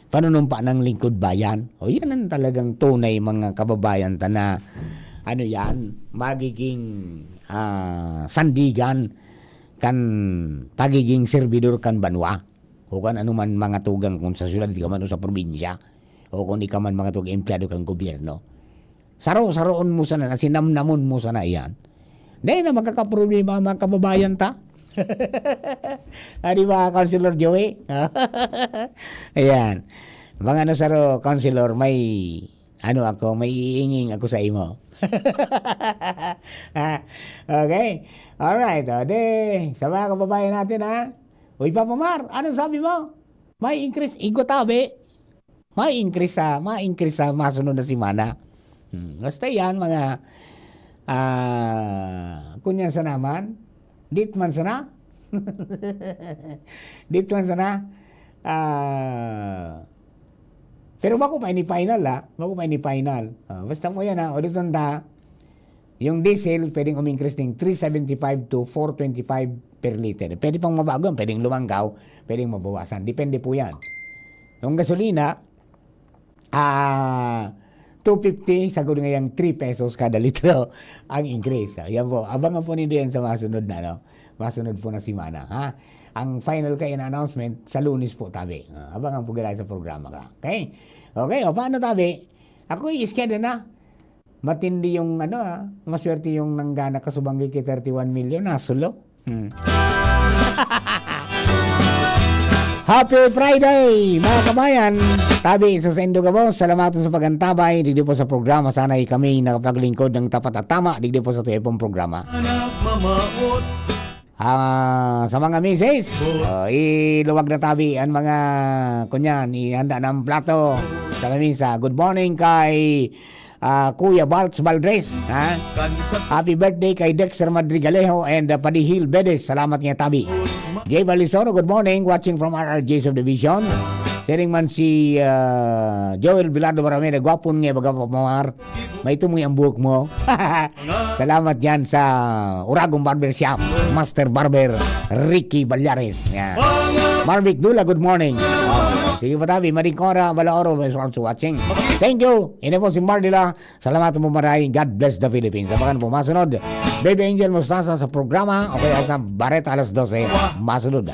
panunumpa ng lingkod bayan. Yan ang talagang tunay mga kababayan ta na, yan, magiging sandigan kan pagiging servidor kan banwa. O kan anuman mga tugang kung sa syudad, di ka man o sa probinsya, o kung di ka man mga tugang empleyado kang gobyerno. Saro-saroon mo sana, sinamnamon mo sana yan. Dahil na magkakaproblema mga kababayan ta. Di ba, Councilor Joey? Ayan. Mga saro, Councilor, may may iinging ako sa imo. Okay? Alright. Sa mga kababayan natin, Uy, Papa Mar, anong sabi mo? May increase. Igo tabi. May increase sa masunod na simana. Basta yan, mga kunyan sa naman. Ditman sana. Ditman sana. Pero bago pa ini final basta mo yan o dito na yung diesel pwedeng umingkris ng 375 to 425 per liter. Pwede pang mabago, pwedeng lumanggaw, pwedeng mabawasan. Depende po yan. Yung gasolina, 250, sagod ngayang 3 pesos kada litro ang increase. Yan po. Abangan po ninyo yan sa masunod na, no? Masunod po na simana, ha? Ang final kayo na announcement sa Lunes po, tabi. Abangan po gala sa programa ka. Okay? Okay, o paano, tabi? Ako i-schedule na. Matindi yung, maswerte yung nanggana kasubanggi kay 31 million. Nasulo. Happy Friday, mga kabayan. Tabi sa Sendo Gabos, salamat sa pagantabay. Digdi po sa programa. Sana'y kami nakapaglingkod ng tapat at tama. Digdi po sa tuyepong programa. Sa mga misis, iluwag na tabi ang mga kunyan, ihanda ng plato sa lamisa. Good morning kay Kuya Baltz Valdres. Happy birthday kay Dexter Madrigalejo and Padihil Bedes. Salamat nga tabi. Jay Balisoro, good morning. Watching from RRJ Subdivision. Siring man si Joel Bilardo Barameda. Gwapon nga baga pamamar. May tumuy ang buhok mo. Salamat yan sa Uragong Barber Shop. Master Barber Ricky Balyares. Yeah. Marvic Dula, good morning. Sige pa tabi, Maricora, Balaoro, is also watching. Thank you. Ina po si Mardila. Salamat mo maray. God bless the Philippines. Sabakan po masunod. Baby Angel Mustasa sa programa o kaya sa Bareta alas 12. Masunod.